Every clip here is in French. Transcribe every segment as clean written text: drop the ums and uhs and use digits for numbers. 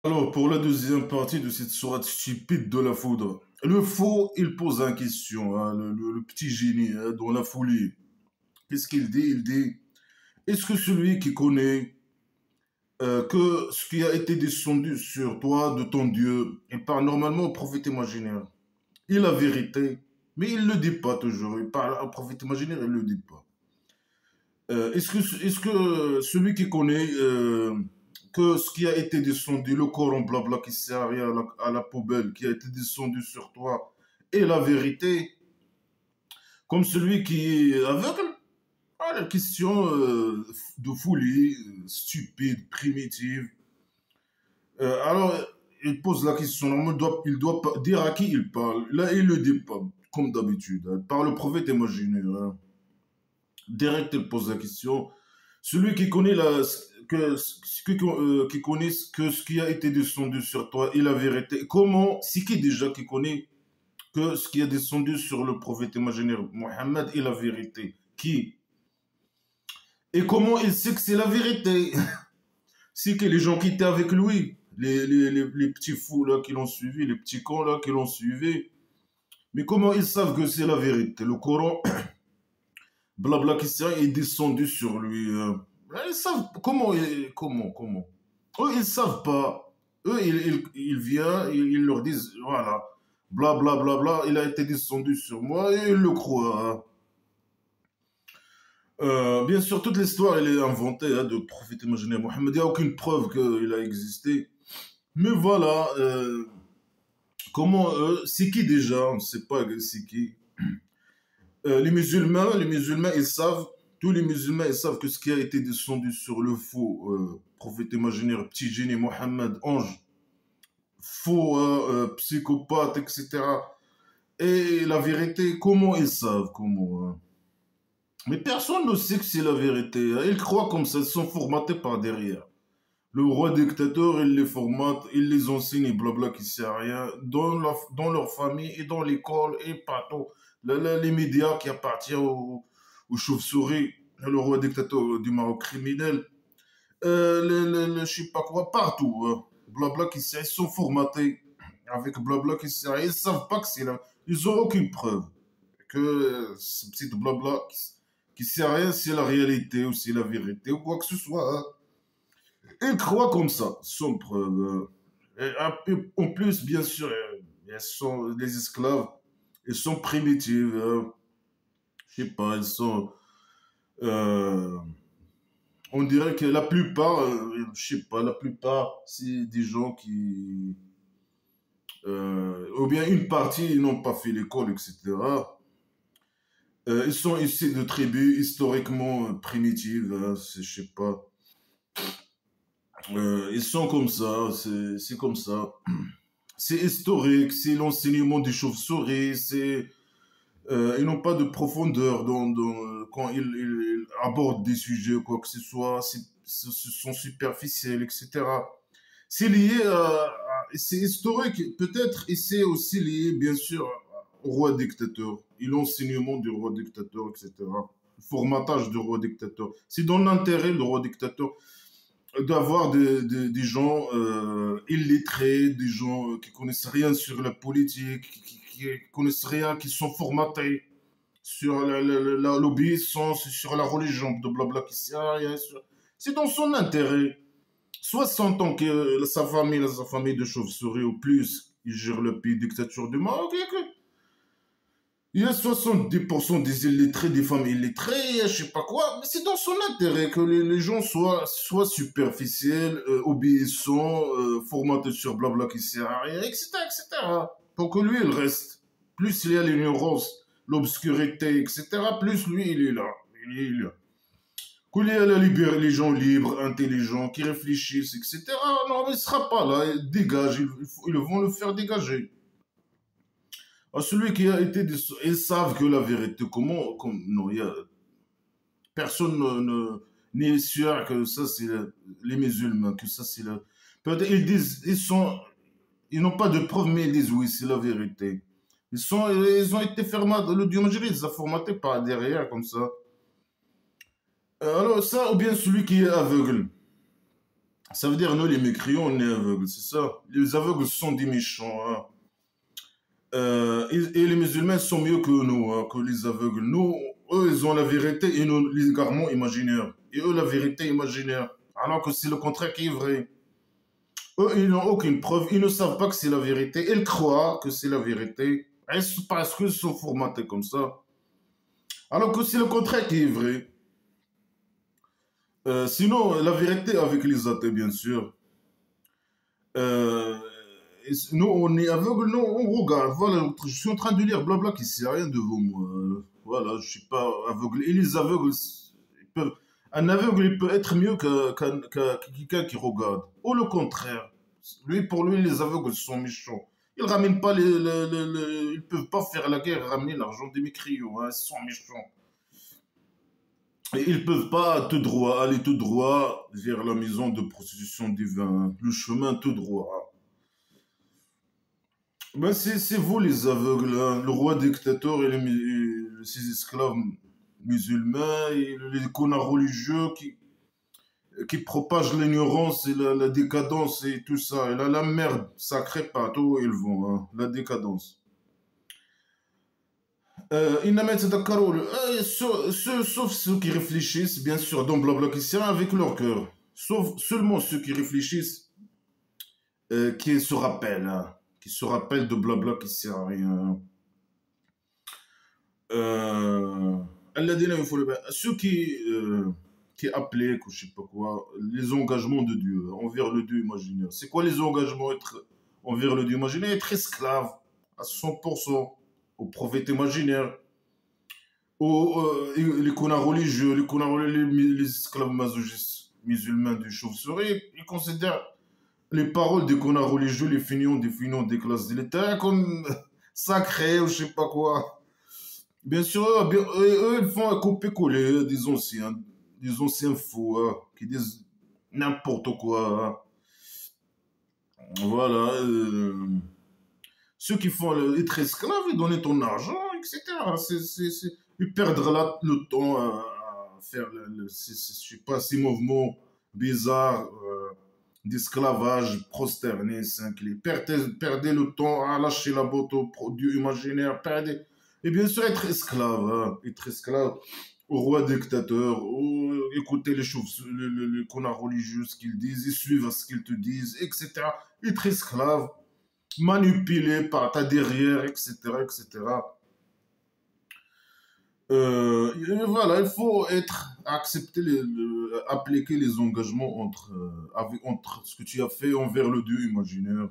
Alors, pour la deuxième partie de cette sourate stupide de la foudre, le faux, il pose une question, hein, le petit génie hein, dans la folie. Qu'est-ce qu'il dit? Il dit, est-ce que celui qui connaît que ce qui a été descendu sur toi de ton Dieu, il parle normalement au prophète imaginaire, il a la vérité, mais il ne le dit pas toujours, il parle au prophète imaginaire, il ne le dit pas. Est-ce que celui qui connaît que ce qui a été descendu, le Coran blabla qui sert à rien à la poubelle, qui a été descendu sur toi, est la vérité, comme celui qui est aveugle? Ah, la question de folie, stupide, primitive. Alors, il pose la question, normalement, il doit dire à qui il parle. Là, il le dit pas, comme d'habitude, hein, par le prophète imaginaire. Hein. Direct, il pose la question. Celui qui connaît qui connaît que ce qui a été descendu sur toi est la vérité. Comment, c'est qui déjà qui connaît que ce qui a descendu sur le prophète imaginaire Mohammed est la vérité? Qui? Et comment il sait que c'est la vérité? C'est que les gens qui étaient avec lui, les petits fous là qui l'ont suivi, les petits cons là qui l'ont suivi. Mais comment ils savent que c'est la vérité? Le Coran, blabla qui est descendu sur lui. Ils savent comment. Eux, ils savent pas. Eux, ils viennent, ils leur disent, voilà, bla bla bla bla, il a été descendu sur moi et ils le croient. Hein. Bien sûr, toute l'histoire, elle est inventée hein, de prophète imaginaire Mohammed. Il n'y a aucune preuve qu'il a existé. Mais voilà, comment c'est qui déjà? On ne sait pas c'est qui. Les musulmans, ils savent, tous les musulmans, ils savent que ce qui a été descendu sur le faux prophète imaginaire, petit génie, Mohammed, ange, faux psychopathe, etc. Et la vérité, comment ils savent? Comment hein. Mais personne ne sait que c'est la vérité. Hein. Ils croient comme ça, ils sont formatés par derrière. Le roi dictateur, il les formate, il les enseigne, et blabla, qui sert à rien, dans leur famille et dans l'école et partout. Les médias qui appartiennent aux chauves-souris, le roi dictateur du Maroc criminel, je sais pas quoi, partout. Hein. Blabla qui sert, ils sont formatés avec blabla qui sert à rien. Ils savent pas que c'est là. Ils ont aucune preuve que ce petit blabla qui sert à rien, c'est la réalité ou c'est la vérité ou quoi que ce soit. Hein. Ils croient comme ça, sans preuve. En plus, bien sûr, elles sont les esclaves, ils sont primitifs. Je sais pas, ils sont. euh, on dirait que la plupart, je sais pas, la plupart, c'est des gens qui. Ou bien une partie, ils n'ont pas fait l'école, etc. Ils sont issus de tribus historiquement primitives, hein, je sais pas. Ils sont comme ça, c'est comme ça. C'est historique, c'est l'enseignement des chauves-souris, ils n'ont pas de profondeur quand ils abordent des sujets ou quoi que ce soit, ce sont superficiels, etc. C'est lié c'est historique peut-être, et c'est aussi lié bien sûr au roi dictateur, et l'enseignement du roi dictateur, etc. Le formatage du roi dictateur. C'est dans l'intérêt du roi dictateur d'avoir des gens illettrés, des gens qui connaissent rien sur la politique, qui connaissent rien, qui sont formatés sur l'obéissance, sur la religion, de blabla, qui sert à rien. C'est dans son intérêt. 60 ans que sa famille de chauve-souris ou plus, il gère le pays dictature du Maroc. Il y a 70% des illettrés, des femmes illettrées, je sais pas quoi, mais c'est dans son intérêt que les gens soient superficiels, obéissants, formatés sur blabla qui sert à rien, etc., etc. Pour que lui, il reste. Plus il y a l'ignorance, l'obscurité, etc., plus lui, il est là. Il est là. Qu'il y a les gens libres, intelligents, qui réfléchissent, etc., non, mais il sera pas là, il dégage, ils vont le faire dégager. À celui qui a été... Ils savent que la vérité, non, personne n'est sûr que ça, c'est les musulmans, que ça, c'est la... Peut-être ils disent, ils n'ont pas de preuves, mais ils disent oui, c'est la vérité. Ils ont été formatés, le Dieu Magiri, ils ont formaté par derrière, comme ça. Alors ça, ou bien celui qui est aveugle. Ça veut dire, nous, les mécréants, on est aveugles, c'est ça. Les aveugles sont des méchants, hein. Et les musulmans sont mieux que nous, hein, que les aveugles. Nous, eux, ils ont la vérité et nous, les garments imaginaires. Et eux, la vérité imaginaire. Alors que c'est le contraire qui est vrai. Eux, ils n'ont aucune preuve. Ils ne savent pas que c'est la vérité. Ils croient que c'est la vérité. Parce qu'ils sont formatés comme ça. Alors que c'est le contraire qui est vrai. Sinon, la vérité avec les athées, bien sûr. Euh, nous, on est aveugle, non, on regarde. Voilà, je suis en train de lire blabla qui sait rien devant moi. Voilà, je suis pas aveugle. Et les aveugles, ils peuvent, un aveugle, il peut être mieux que quelqu'un qui regarde. Ou le contraire. Lui, pour lui, les aveugles sont méchants. Ils ramènent pas ils peuvent pas faire la guerre et ramener l'argent des mécriaux, hein, ils sont méchants. Et ils peuvent pas aller tout droit vers la maison de prostitution divine. Le chemin tout droit. Ben c'est vous les aveugles, hein. Le roi dictateur et ses esclaves musulmans et les connards religieux qui propagent l'ignorance et la décadence et tout ça. Et là, la merde sacrée partout où ils vont, hein. La décadence. إنما يتذكروا sauf ceux qui réfléchissent, bien sûr, dans Blabla Christian avec leur cœur. Sauf seulement ceux qui réfléchissent, qui se rappellent de Blabla qui sert à rien. الذين ينفون ceux qui appliquent ou je sais pas quoi les engagements de Dieu envers le Dieu imaginaire. C'est quoi les engagements envers le Dieu imaginaire? Être esclave à 100% au prophète imaginaire, les connards religieux, les esclaves masochistes musulmans du chauve-souris, ils considèrent les paroles des connards religieux, les feignants des classes d'état comme sacrées ou je sais pas quoi. Bien sûr, eux, ils font un copier-coller des anciens fous, hein, qui disent n'importe quoi, hein. Voilà. Ceux qui font être esclaves, ils donnent ton argent, etc. Ils perdent le temps à faire, je sais pas, ces mouvements bizarres d'esclavage prosterné, s'incliner. Perdez le temps à lâcher la botte au produit imaginaire. Et bien sûr, être esclave, hein, être esclave au roi dictateur, écouter les connards religieux, ce qu'ils disent, et suivre ce qu'ils te disent, etc. Être esclave, manipulé par ta derrière, etc., etc. Et voilà, il faut accepter, appliquer les engagements entre ce que tu as fait envers le Dieu imaginaire.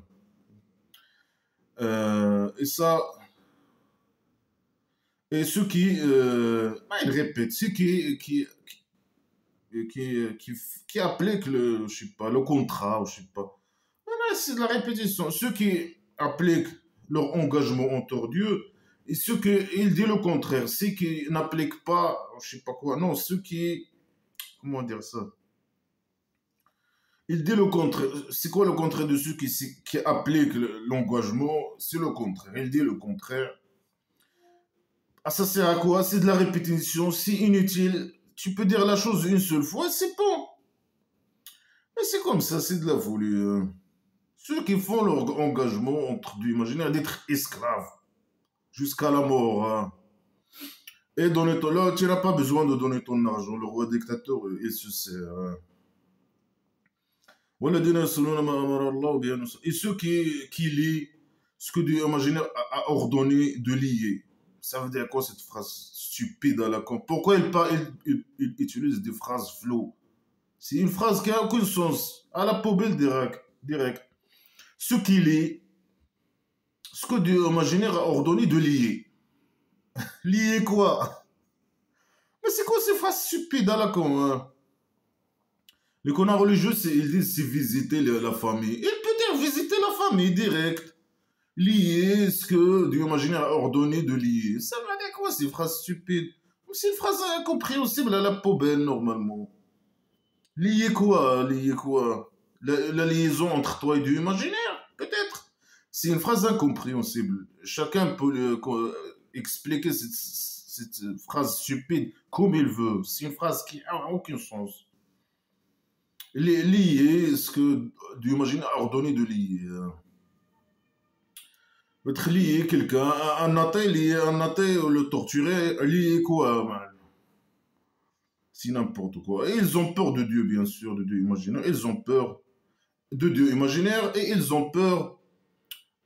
Et ça, et ceux ils répètent, ceux qui appliquent je sais pas, le contrat, je sais pas. Voilà, c'est de la répétition. Ceux qui appliquent leur engagement envers Dieu, et ceux qui, ils disent le contraire, ceux qui n'appliquent pas, je sais pas quoi, non, ceux qui, comment dire ça? Ils disent le contraire. C'est quoi le contraire de ceux qui appliquent l'engagement? C'est le contraire. Ils disent le contraire. Ah, ça sert à quoi? C'est de la répétition, c'est inutile. Tu peux dire la chose une seule fois, c'est bon. Mais c'est comme ça, c'est de la folie, hein. Ceux qui font leur engagement entre du imaginaire d'être esclaves jusqu'à la mort, hein. Et donner là, tu n'as pas besoin de donner ton argent. Le roi dictateur, il se sert, hein. Et ceux qui lient ce que Dieu imaginaire a ordonné de lier. Ça veut dire quoi cette phrase stupide à la con? Pourquoi il utilise des phrases flow? C'est une phrase qui n'a aucun sens. À la poubelle direct. Ceux qui lient ce que Dieu imaginaire a ordonné de lier. Lier quoi? Mais c'est quoi ces phrases stupides à la con, hein? Les connards religieux, ils disent c'est visiter la famille. Il peut dire visiter la famille direct. Lier ce que Dieu imaginaire a ordonné de lier. Ça veut dire quoi ces phrases stupides? C'est une phrase incompréhensible à la poubelle normalement. Lier quoi? Lier quoi? La liaison entre toi et Dieu imaginaire? Peut-être. C'est une phrase incompréhensible. Chacun peut expliquer cette phrase stupide comme il veut. C'est une phrase qui n'a aucun sens. Lier, ce que Dieu imagine a ordonné de lier. Être lié quelqu'un, un athée lié, un athée le torturer, lié quoi, man. C'est n'importe quoi. Et ils ont peur de Dieu, bien sûr, de Dieu imaginaire. Ils ont peur de Dieu imaginaire et ils ont peur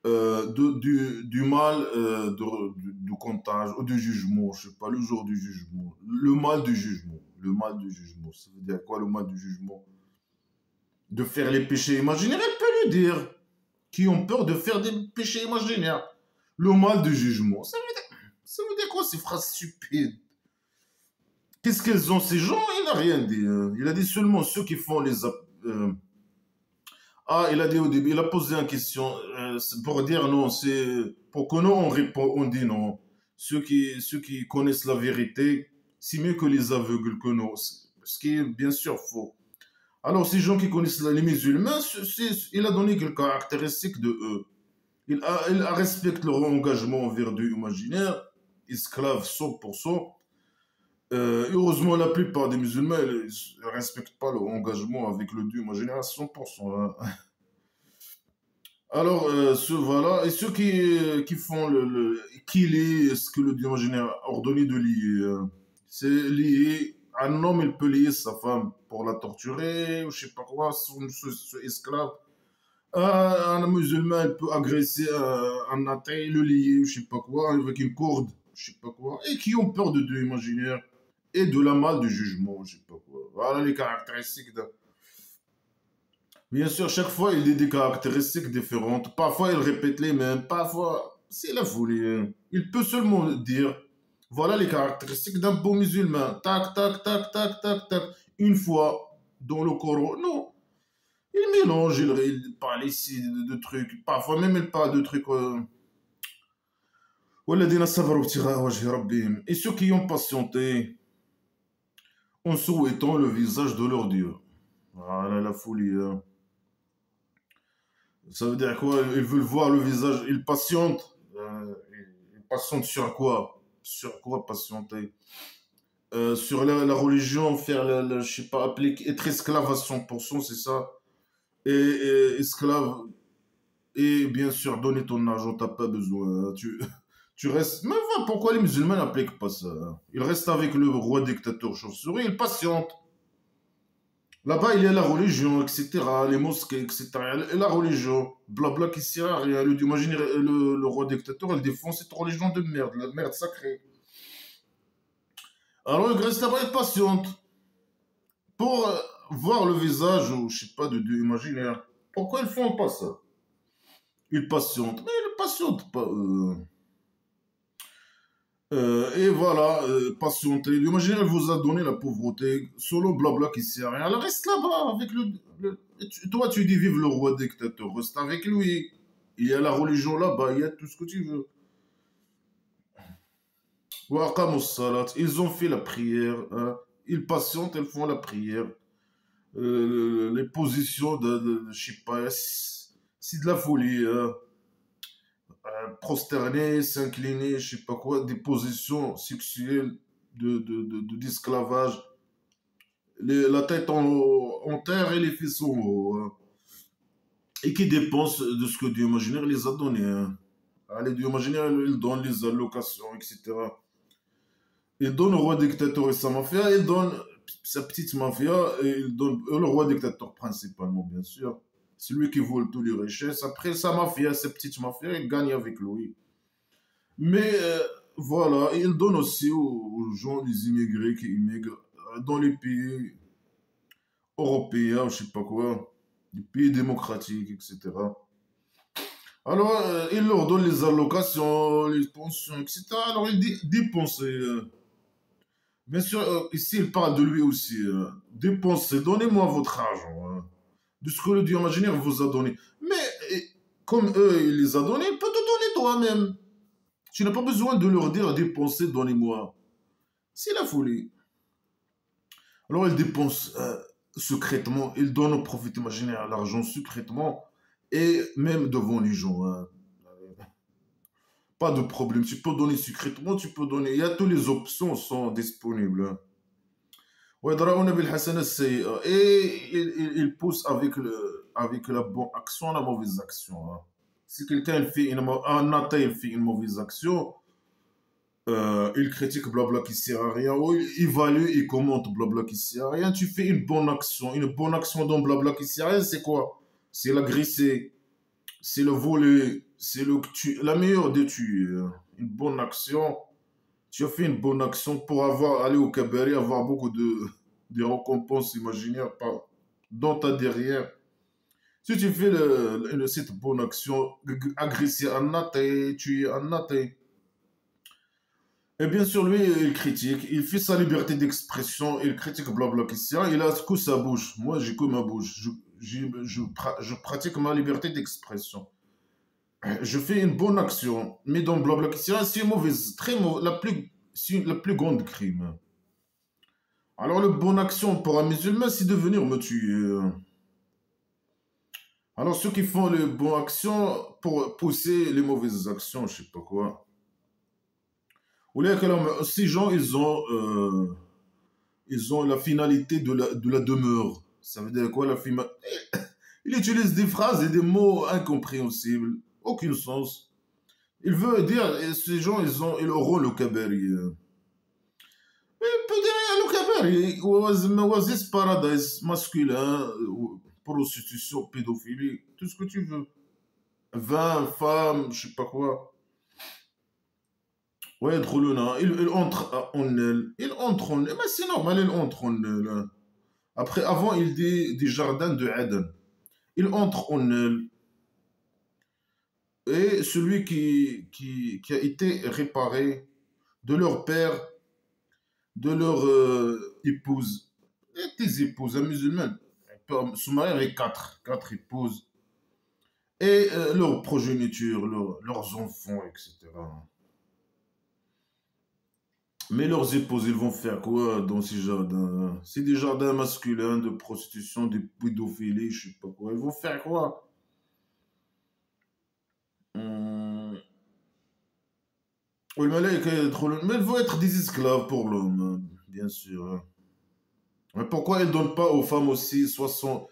du mal, du comptage ou du jugement. Je sais pas, le jour du jugement. Le mal du jugement. Le mal du jugement. Ça veut dire quoi, le mal du jugement? De faire les péchés imaginaires, elle peut le dire. Qui ont peur de faire des péchés imaginaires. Le mal du jugement. Ça veut dire quoi ces phrases stupides? Qu'est-ce qu'elles ont ces gens? Il n'a rien dit. Il a dit seulement ceux qui font les... Ah, il a dit au début, il a posé une question c'est pour dire non, c'est pour que nous on répond, on dit non. Ceux qui connaissent la vérité, c'est mieux que les aveugles que nous. Ce qui est bien sûr faux. Alors, ces gens qui connaissent les musulmans, il a donné quelques caractéristiques de eux. Il respecte leur engagement envers Dieu imaginaire, esclaves 100%. Heureusement, la plupart des musulmans ne respectent pas leur engagement avec le Dieu imaginaire à 100%. Hein. Alors, voilà, et ceux qui font qui lient ce que le Dieu imaginaire a ordonné de lier, c'est lier, un homme, il peut lier sa femme pour la torturer, ou je sais pas quoi, son esclave. Un musulman, il peut agresser un athée, le lier, je sais pas quoi, avec une corde, je sais pas quoi, et qui ont peur de Dieu imaginaire et de la mal du jugement, je sais pas quoi. Voilà les caractéristiques d'un. Bien sûr, chaque fois, il dit des caractéristiques différentes. Parfois, il répète les mêmes. Parfois, c'est la folie. Hein. Il peut seulement dire, voilà les caractéristiques d'un bon musulman. Tac, tac, tac, tac, tac, tac. Une fois dans le Coran. Non. Il mélange, il parle ici de trucs. Parfois, même, il parle de trucs. والذين صبروا ابتغاء وجه ربهم. Et ceux qui ont patienté en souhaitant le visage de leur Dieu. Voilà la folie. Hein. Ça veut dire quoi? Ils veulent voir le visage. Ils patientent. Ils patientent sur quoi? Sur quoi patienter? Sur la religion, faire, je sais pas, appliquer, être esclave à 100%, c'est ça. Et esclave, et bien sûr, donner ton argent, t'as pas besoin. Hein. Tu restes. Mais voilà, pourquoi les musulmans n'appliquent pas ça? Hein. Ils restent avec le roi dictateur chauve-souris, ils patientent. Là-bas, il y a la religion, etc., les mosquées, etc. Et la religion, blabla qui sert à rien. Imaginez le roi dictateur, il défend cette religion de merde, la merde sacrée. Alors, il reste là-bas, il patiente pour voir le visage, ou je sais pas, de Dieu imaginaire. Pourquoi ils font pas ça? Ils patientent, mais ils ne patientent pas. Et voilà, patienter. L'imaginaire, elle vous a donné la pauvreté, solo blabla qui sert à rien. Elle reste là-bas avec toi, tu dis vive le roi dictateur, reste avec lui. Il y a la religion là-bas, il y a tout ce que tu veux. Wa aqamu salat. Ils ont fait la prière. Hein. Ils patientent, ils font la prière. Les positions je sais pas, c'est de la folie. Hein. Prosterner, s'incliner, je sais pas quoi, des positions sexuelles d'esclavage. La tête en terre et les fesses en haut. Hein. Et qui dépensent de ce que Dieu imaginaire les a donnés. Hein. Ah, les dieux imaginaires, ils donnent les allocations, etc. Il donne au roi dictateur et sa mafia, il donne sa petite mafia, et il donne le roi dictateur principalement, bien sûr. C'est lui qui vole toutes les richesses. Après, sa mafia, sa petite mafia, il gagne avec lui. Mais voilà, il donne aussi aux gens, les immigrés qui immigrent dans les pays européens, je sais pas quoi, les pays démocratiques, etc. Alors, il leur donne les allocations, les pensions, etc. Alors, il dit dépenser. Bien sûr, ici, il parle de lui aussi. Dépensez, donnez-moi votre argent. Hein, de ce que le Dieu imaginaire vous a donné. Mais comme eux, il les a donnés, il peut te donner toi-même. Tu n'as pas besoin de leur dire dépensez, donnez-moi. C'est la folie. Alors, il dépense secrètement. Il donne au prophète imaginaire l'argent secrètement et même devant les gens. Hein. Pas de problème. Tu peux donner secrètement, tu peux donner. Il y a toutes les options sont disponibles. Hein. ويدرؤون بالحسنة السيئة. Et il pousse avec la bonne action la mauvaise action, hein. Si quelqu'un un athée il fait une mauvaise action, il critique blabla qui sert à rien, ou il évalue, il commente blabla qui sert à rien. Tu fais une bonne action dans blabla qui sert à rien, c'est quoi? C'est l'agresser, c'est le voler, c'est la meilleure des tuer, hein. Une bonne action, tu as fait une bonne action pour aller au cabaret, avoir beaucoup de récompenses imaginaires dans ta derrière. Si tu fais cette bonne action, agresser un athée, tuer un athée, et bien sûr, lui, il critique, il fait sa liberté d'expression, il critique blabla Christian, il a que sa bouche. Moi, j'ai que ma bouche. Je pratique ma liberté d'expression. Je fais une bonne action, mais dans blabla Christian, c'est mauvaise, très mauvaise, c'est la plus grande crime. Alors, la bonne action pour un musulman, c'est de venir me tuer. Alors, ceux qui font les bonnes actions pour pousser les mauvaises actions, je sais pas quoi. Ou les ces gens, ils ont la finalité de la demeure. Ça veut dire quoi la finalité? Il utilise des phrases et des mots incompréhensibles, aucun sens. Il veut dire, ces gens, ils auront le kabari. Il peut dire le kabari, oasis paradise, masculin, prostitution, pédophilie, tout ce que tu veux. 20 femmes, je sais pas quoi. Ouais, drôlona, il entre en elle. Il entre en elle. Mais c'est normal, il entre en elle, hein. Après, avant, il dit des jardins de Eden. Il entre en elle. Et celui qui a été réparé de leur père, de leur épouse, et des épouses, un musulman, peut se marier avec quatre épouses, et leur progéniture, leurs enfants, etc. Mais leurs épouses, ils vont faire quoi dans ces jardins? C'est des jardins masculins de prostitution, de pédophilie, je sais pas quoi. Ils vont faire quoi? Hum, oui, mais ils vont être des esclaves pour l'homme, hein, bien sûr, hein. Mais pourquoi ils ne donnent pas aux femmes aussi 60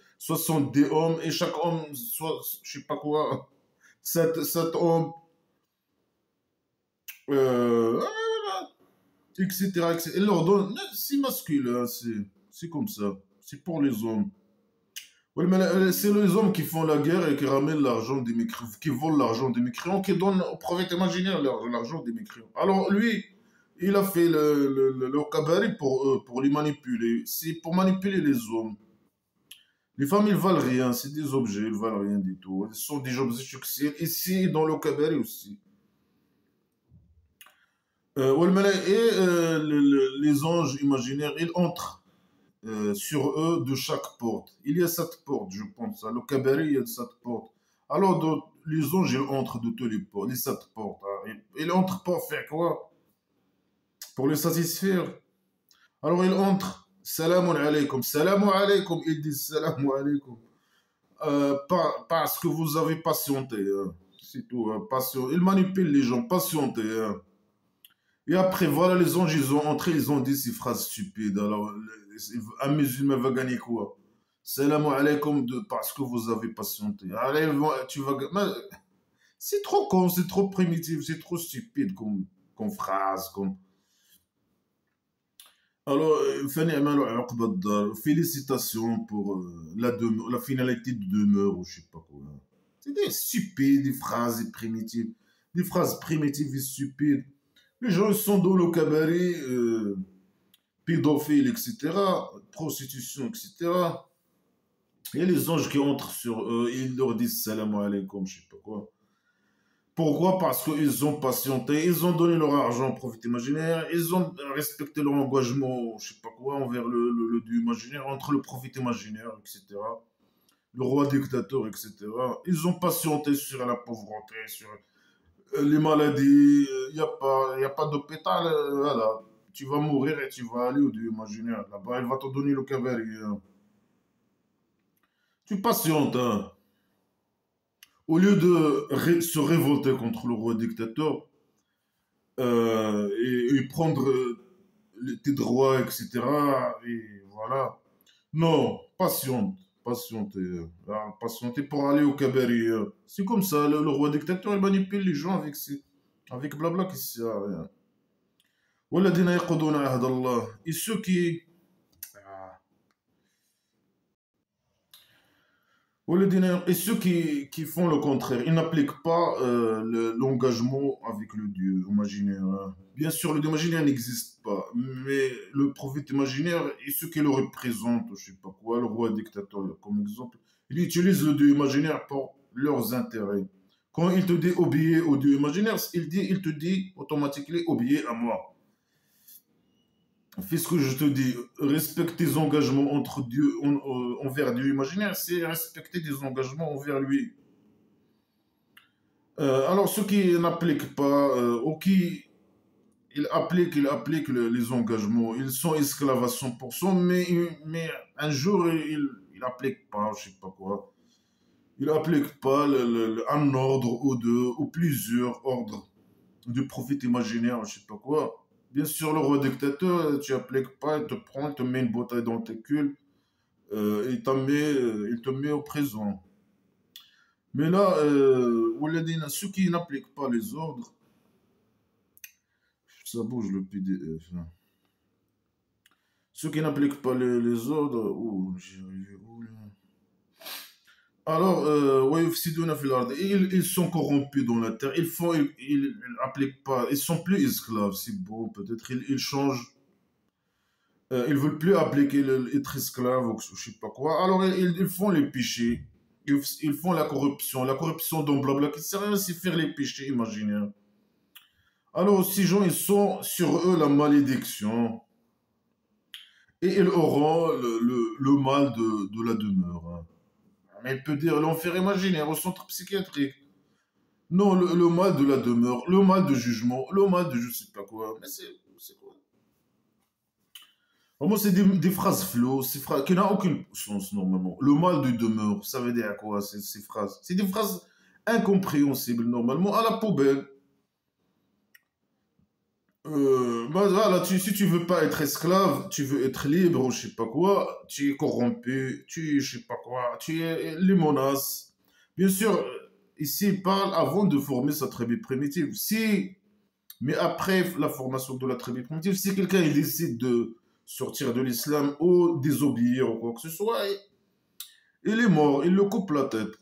hommes et chaque homme, soit, je sais pas quoi, 7 hommes, euh, etc., etc. Ils leur donnent, c'est masculin, c'est comme ça. C'est pour les hommes. Oui, mais c'est les hommes qui font la guerre et qui ramènent l'argent des mécréants, qui volent l'argent des mécréants, qui donnent au prophète imaginaire l'argent des mécréants. Alors lui, il a fait le cabaret pour les manipuler. C'est pour manipuler les hommes. Les femmes, ils valent rien, c'est des objets, ils valent rien du tout. Ils sont des objets sexuels, ici dans le cabaret aussi. Et les anges imaginaires, ils entrent sur eux de chaque porte. Il y a 7 portes, je pense. À le cabaret, il y a 7 portes. Alors, les anges, ils entrent de tous les portes, les 7 portes, hein. Ils entrent pour faire quoi? Pour les satisfaire. Alors, ils entrent. Salamun alaykum. Salamun alaykum. Ils disent salamun alaykum. Parce que vous avez patienté, hein. C'est tout, hein. Ils manipulent les gens. Patienté, hein. Et après, voilà, les anges, ils ont entré, ils ont dit ces phrases stupides. Alors, un musulman va gagner quoi? Salam alaikum parce que vous avez patienté. Allez, tu vas gagner. C'est trop con, c'est trop primitif, c'est trop stupide comme phrase. Alors, Fanny Amal Uqba Dar, félicitations pour la finalité de demeure ou je sais pas quoi. C'est des stupides, des phrases primitives. Des phrases primitives et stupides. Les gens ils sont dans le cabaret, pédophiles, etc., prostitution, etc. Il y a les anges qui entrent sur eux, et ils leur disent salam alaikum, je sais pas quoi. Pourquoi? Parce qu'ils ont patienté, ils ont donné leur argent au prophète imaginaire, ils ont respecté leur engagement, je sais pas quoi, envers le dieu imaginaire, entre le prophète imaginaire, etc., le roi dictateur, etc. Ils ont patienté sur la pauvreté, sur les maladies, y a pas d'hôpital, voilà. Tu vas mourir et tu vas aller au dieu imaginaire. Là-bas, elle va te donner le cavalier, hein. Tu patientes, hein. Au lieu de se révolter contre le roi dictateur et prendre tes droits, etc. Et voilà. Non, patiente, patiente, patiente pour aller au Kabari. C'est comme ça, le roi dictateur, il manipule les gens avec blabla qui sert à rien. والذين يقضون عهد الله. Et ceux qui Et ceux qui font le contraire, ils n'appliquent pas l'engagement avec le Dieu imaginaire, hein. Bien sûr, le Dieu imaginaire n'existe pas, mais le prophète imaginaire et ceux qui le représentent, je sais pas quoi, le roi dictateur comme exemple, ils utilisent le Dieu imaginaire pour leurs intérêts. Quand il te dit obéir au Dieu imaginaire, il te dit automatiquement obéir à moi. Fais ce que je te dis, respecte tes engagements entre Dieu, envers Dieu imaginaire, c'est respecter des engagements envers lui. Alors ceux qui n'appliquent pas, ou qui ils appliquent les engagements, ils sont esclaves à 100%, mais un jour ils n'appliquent pas, je sais pas quoi. Ils n'appliquent pas un ordre ou deux, ou plusieurs ordres du prophète imaginaire, je sais pas quoi. Bien sûr, le roi dictateur, tu appliques pas, il te prend, il te met une bouteille dans tes culs, il te met au présent. Mais là, Ouladine, ceux qui n'appliquent pas les ordres, ça bouge le PDF, hein. Ceux qui n'appliquent pas les ordres, oh, j'ai arrivé où là? Alors, وَيُفْسِدُونَ فِي الْأَرْضِ. Ils sont corrompus dans la terre. Ils appliquent pas. Ils sont plus esclaves, c'est bon. Peut-être ils changent. Ils veulent plus appliquer être esclave ou je sais pas quoi. Alors ils font les péchés. Ils font la corruption. La corruption dans blabla qui sert à rien, c'est faire les péchés imaginaires. Alors ces gens, ils sont sur eux la malédiction. Et ils auront le mal de la demeure, hein. Mais il peut dire l'enfer imaginaire au centre psychiatrique. Non, le mal de la demeure, le mal de jugement, le mal de je sais pas quoi. Mais c'est quoi? Vraiment, c'est des phrases flots, qui n'ont aucun sens normalement. Le mal de demeure, ça veut dire quoi ces phrases? C'est des phrases incompréhensibles normalement à la poubelle. Bah, voilà, si tu veux pas être esclave, tu veux être libre ou je sais pas quoi, tu es corrompu, tu es je sais pas quoi, tu es les menaces. Bien sûr, ici il parle avant de former sa tribu primitive. Mais après la formation de la tribu primitive, si quelqu'un il décide de sortir de l'islam ou désobéir ou quoi que ce soit, il est mort, il le coupe la tête.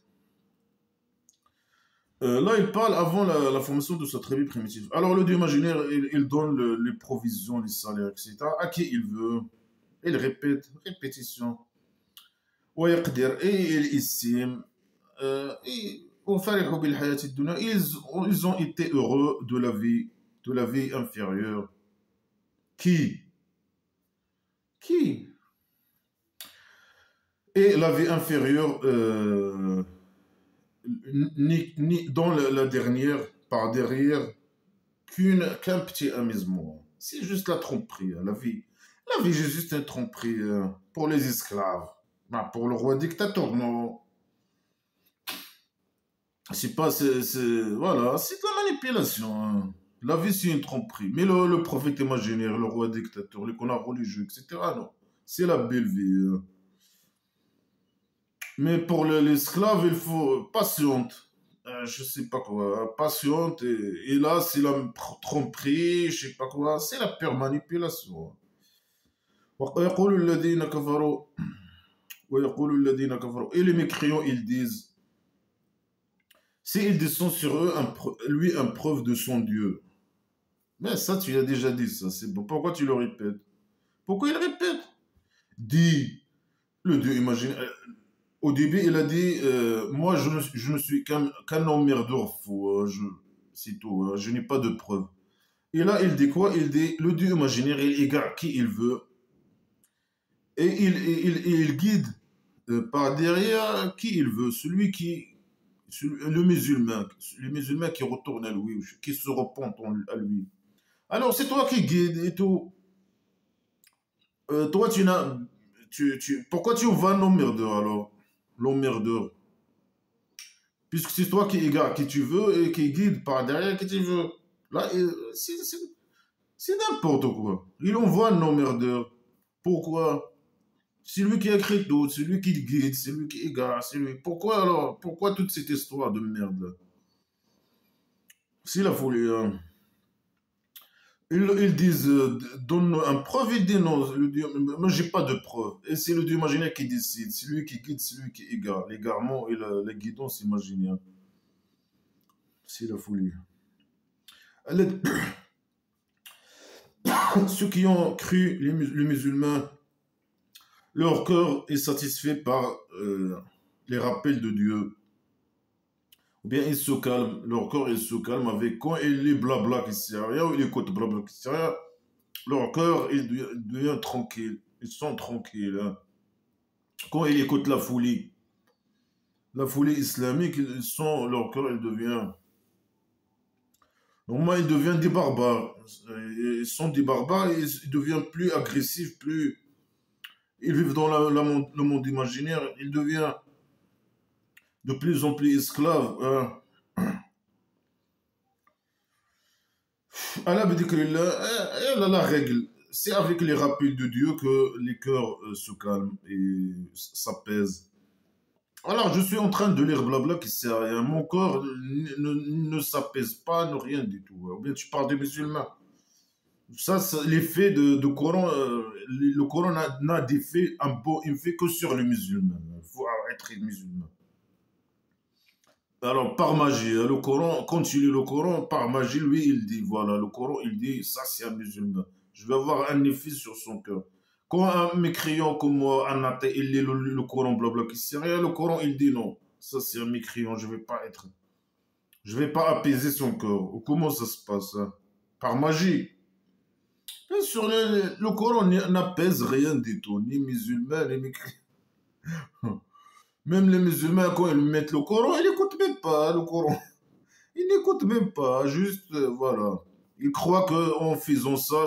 Là, il parle avant la formation de sa tribu primitive. Alors, le dieu imaginaire, il donne les provisions, les salaires, etc. à qui il veut. Il répète, répétition. ويقدر et il estime. وفرحوا بالحياة الدنيا. Ils ont été heureux de la vie inférieure. Qui? Qui? Et la vie inférieure, ni dans la dernière, par derrière, qu'un petit amusement. C'est juste la tromperie, hein, la vie. La vie, c'est juste une tromperie pour les esclaves. Bah, pour le roi dictateur, non. C'est pas, voilà, c'est de la manipulation, hein. La vie, c'est une tromperie. Mais le prophète imaginaire, le roi dictateur, les connards religieux, etc., non. C'est la belle vie, hein. Mais pour l'esclave, il faut patiente. Je sais pas quoi, patiente. Et là, c'est la tromperie, je sais pas quoi. C'est la pure manipulation. ويقول الذين كفروا ويقول الذين كفروا. Et les mécréants, ils disent, s'ils descend sur eux, lui, une preuve de son Dieu. Mais ça, tu l'as déjà dit, ça, c'est bon. Pourquoi tu le répètes? Pourquoi il répète? Dis, le Dieu imagine. Au début, il a dit, moi, je ne suis qu'un emmerdeur fou, c'est tout, hein, je n'ai pas de preuves. Et là, il dit quoi? Il dit, le Dieu imaginaire, il égare qui il veut, et il guide par derrière qui il veut, le musulman qui retourne à lui, qui se repent à lui. Alors, c'est toi qui guide et tout. Toi, pourquoi tu vas l'emmerdeur alors? L'emmerdeur. Puisque c'est toi qui égare qui tu veux et qui guide par derrière qui tu veux. Là, C'est n'importe quoi. Il envoie un emmerdeur. Pourquoi? C'est lui qui a écrit tout, c'est lui qui guide, c'est lui qui égare, c'est lui. Pourquoi alors? Pourquoi toute cette histoire de merde là? C'est la folie, hein. Ils disent, donne un preuve, il dit non. Moi, j'ai pas de preuve. Et c'est le Dieu imaginaire qui décide. C'est lui qui guide, c'est lui qui égare. L'égarement et la guidance imaginaire. C'est la folie. Les- Ceux qui ont cru, les musulmans, leur cœur est satisfait par les rappels de Dieu. Ou bien ils se calment, leur corps il se calme avec quand il lit blabla qui sert à rien, ou il écoute blabla qui sert à rien, leur cœur devient tranquille. Ils sont tranquilles, hein. Quand ils écoutent la folie islamique, leur cœur il devient. Normalement, ils deviennent des barbares. Ils sont des barbares et ils deviennent plus agressifs, plus. Ils vivent dans le monde imaginaire, ils deviennent de plus en plus esclaves, hein. Allah elle a la règle. C'est avec les rappels de Dieu que les cœurs se calment et s'apaisent. Alors, je suis en train de lire blabla qui sert à rien. Mon corps ne s'apaise pas, ne rien du tout. Ou bien tu parles des musulmans. L'effet de Coran, le Coran n'a d'effet, un bon effet que sur les musulmans. Il faut être musulman. Alors, par magie, hein, le Coran, quand tu lis le Coran, par magie, lui, il dit, voilà, le Coran, il dit, ça, c'est un musulman. Je vais avoir un effet sur son cœur. Quand un mécréant comme moi, un athée, il lit le Coran, blabla, qui sait rien, le Coran, il dit non. Ça, c'est un mécréant, je vais pas être. Je vais pas apaiser son cœur. Comment ça se passe, hein? Par magie. Bien sûr, le Coran n'apaise rien du tout, ni musulman, ni mécréant. Même les musulmans, quand ils mettent le Coran, ils n'écoutent même pas le Coran. Ils n'écoutent même pas, juste, voilà. Ils croient qu'en faisant ça,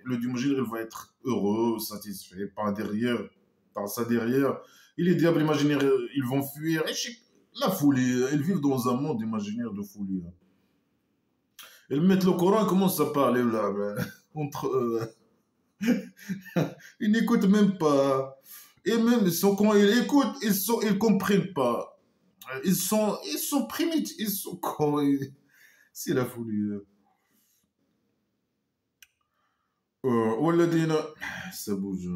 le dimanche, il va être heureux, satisfait. Par ça derrière, et les diables imaginaires, ils vont fuir. La folie, ils vivent dans un monde imaginaire de folie, hein. Ils mettent le Coran et commencent à parler là, entre eux. Ils n'écoutent même pas. Et même quand ils écoutent, ils comprennent pas. Ils sont primitifs, ils sont cons. C'est la folie, hein. والذين ça bouge.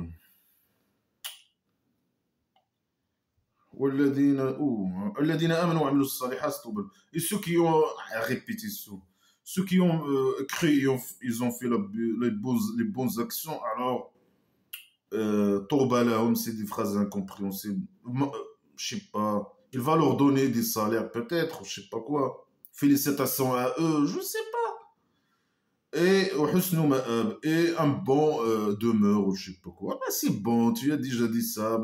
الذين آمنوا وعملوا الصالحات طوبى. Et ceux qui ont répétition, ceux qui ont cru, ils ont fait les bonnes actions, alors طوبى لهم, c'est des phrases incompréhensibles. Je sais pas, il va leur donner des salaires peut-être, je sais pas quoi. Félicitations à eux, je sais pas. Et au husnu ma'ab, et un bon demeure, ou je sais pas quoi. Ah, c'est bon, tu as déjà dit ça.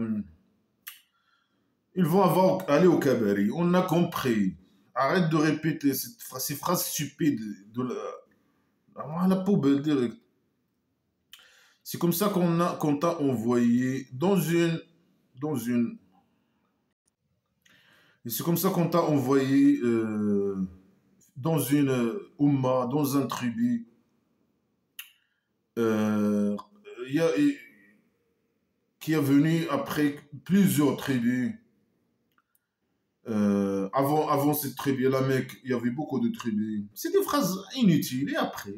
Ils vont aller au cabaret. On a compris. Arrête de répéter ces phrases stupides à la poubelle direct. C'est comme ça qu'on t'a envoyé dans une, et c'est comme ça qu'on t'a envoyé dans une umma, dans un tribu. Euh, il y a, qui est venu après plusieurs tribus. Avant cette tribu, la Mecque, il y avait beaucoup de tribus. C'est des phrases inutiles. Et après.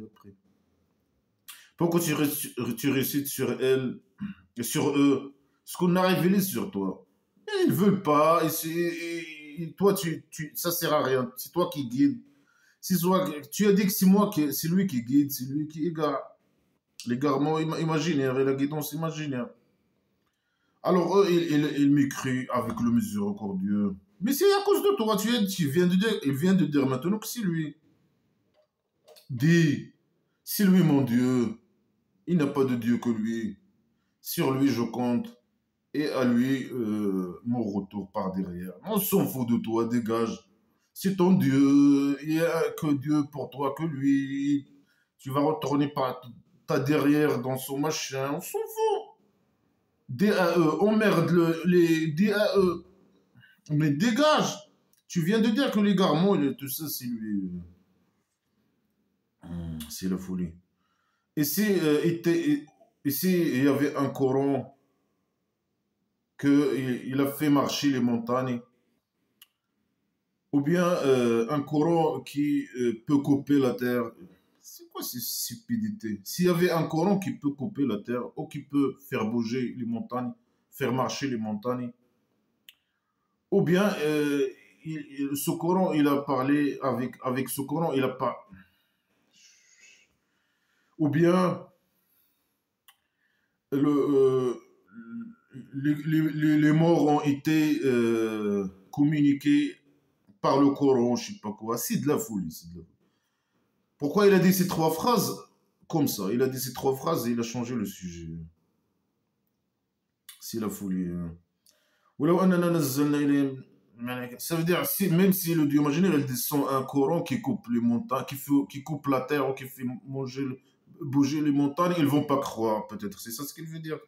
Pourquoi tu récites sur elle et sur eux ce qu'on a révélé sur toi? Et ils ne veulent pas. Et toi, ça sert à rien. C'est toi qui guide. Tu as dit que c'est lui qui guide, c'est lui qui égare. L'égarement imaginaire et la guidance imaginaire. Alors eux, ils m'écrivent avec le miséricordieux. Mais c'est à cause de toi, tu viens de dire, il vient de dire maintenant que c'est lui. Dis, c'est lui mon Dieu. Il n'a pas de Dieu que lui. Sur lui je compte. Et à lui mon retour par derrière. On s'en fout de toi, dégage. C'est ton Dieu. Il n'y a que Dieu pour toi, que lui. Tu vas retourner par ta derrière dans son machin. On s'en fout. DAE, emmerde les DAE. Mais dégage! Tu viens de dire que les garments, tout ça, c'est lui. C'est la folie. Ici, ici, il y avait un courant qu'il a fait marcher les montagnes, ou bien un courant qui peut couper la terre. C'est quoi cette stupidité? S'il y avait un courant qui peut couper la terre, ou qui peut faire bouger les montagnes, faire marcher les montagnes, ou bien ce courant, il a parlé avec ce courant, il a pas. Ou bien le, les morts ont été communiqués par le Coran, je sais pas quoi. C'est de la folie, c'est de la folie. Pourquoi il a dit ces trois phrases comme ça? Il a dit ces trois phrases et il a changé le sujet. C'est la folie. Hein. ولو أننا نزلنا إليهم ça veut dire, si, même si le Dieu imaginaire, il descend un Coran qui coupe les montagnes, qui coupe la terre ou qui fait manger, bouger les montagnes, ils vont pas croire, peut-être. C'est ça ce qu'il veut dire.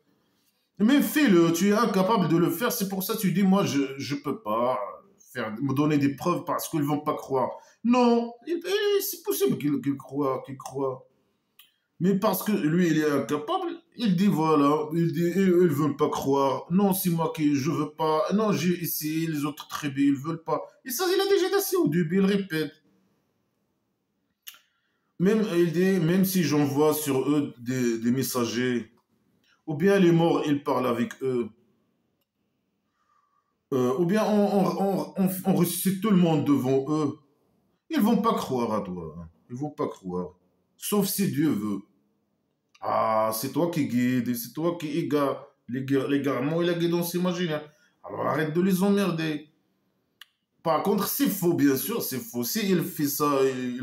Mais fais-le, tu es incapable de le faire, c'est pour ça que tu dis, moi, je peux pas faire, me donner des preuves parce qu'ils vont pas croire. Non, c'est possible qu'il croit, qu'il croit. Mais parce que lui, il est incapable, il dit voilà, il dit ils veulent pas croire. Non, c'est moi qui je veux pas. Non, j'ai essayé, les autres tribus, ils veulent pas. Et ça, il a déjà dit au début, il répète. Même, il dit, même si j'envoie sur eux des messagers, ou bien les morts, ils parlent avec eux, ou bien on ressuscite tout le monde devant eux, ils vont pas croire à toi. Hein. Ils vont pas croire. Sauf si Dieu veut. Ah, c'est toi qui guides, c'est toi qui égare les garments et la guidance imaginaire. Alors arrête de les emmerder. Par contre, c'est faux, bien sûr, c'est faux. Si il fait ça, il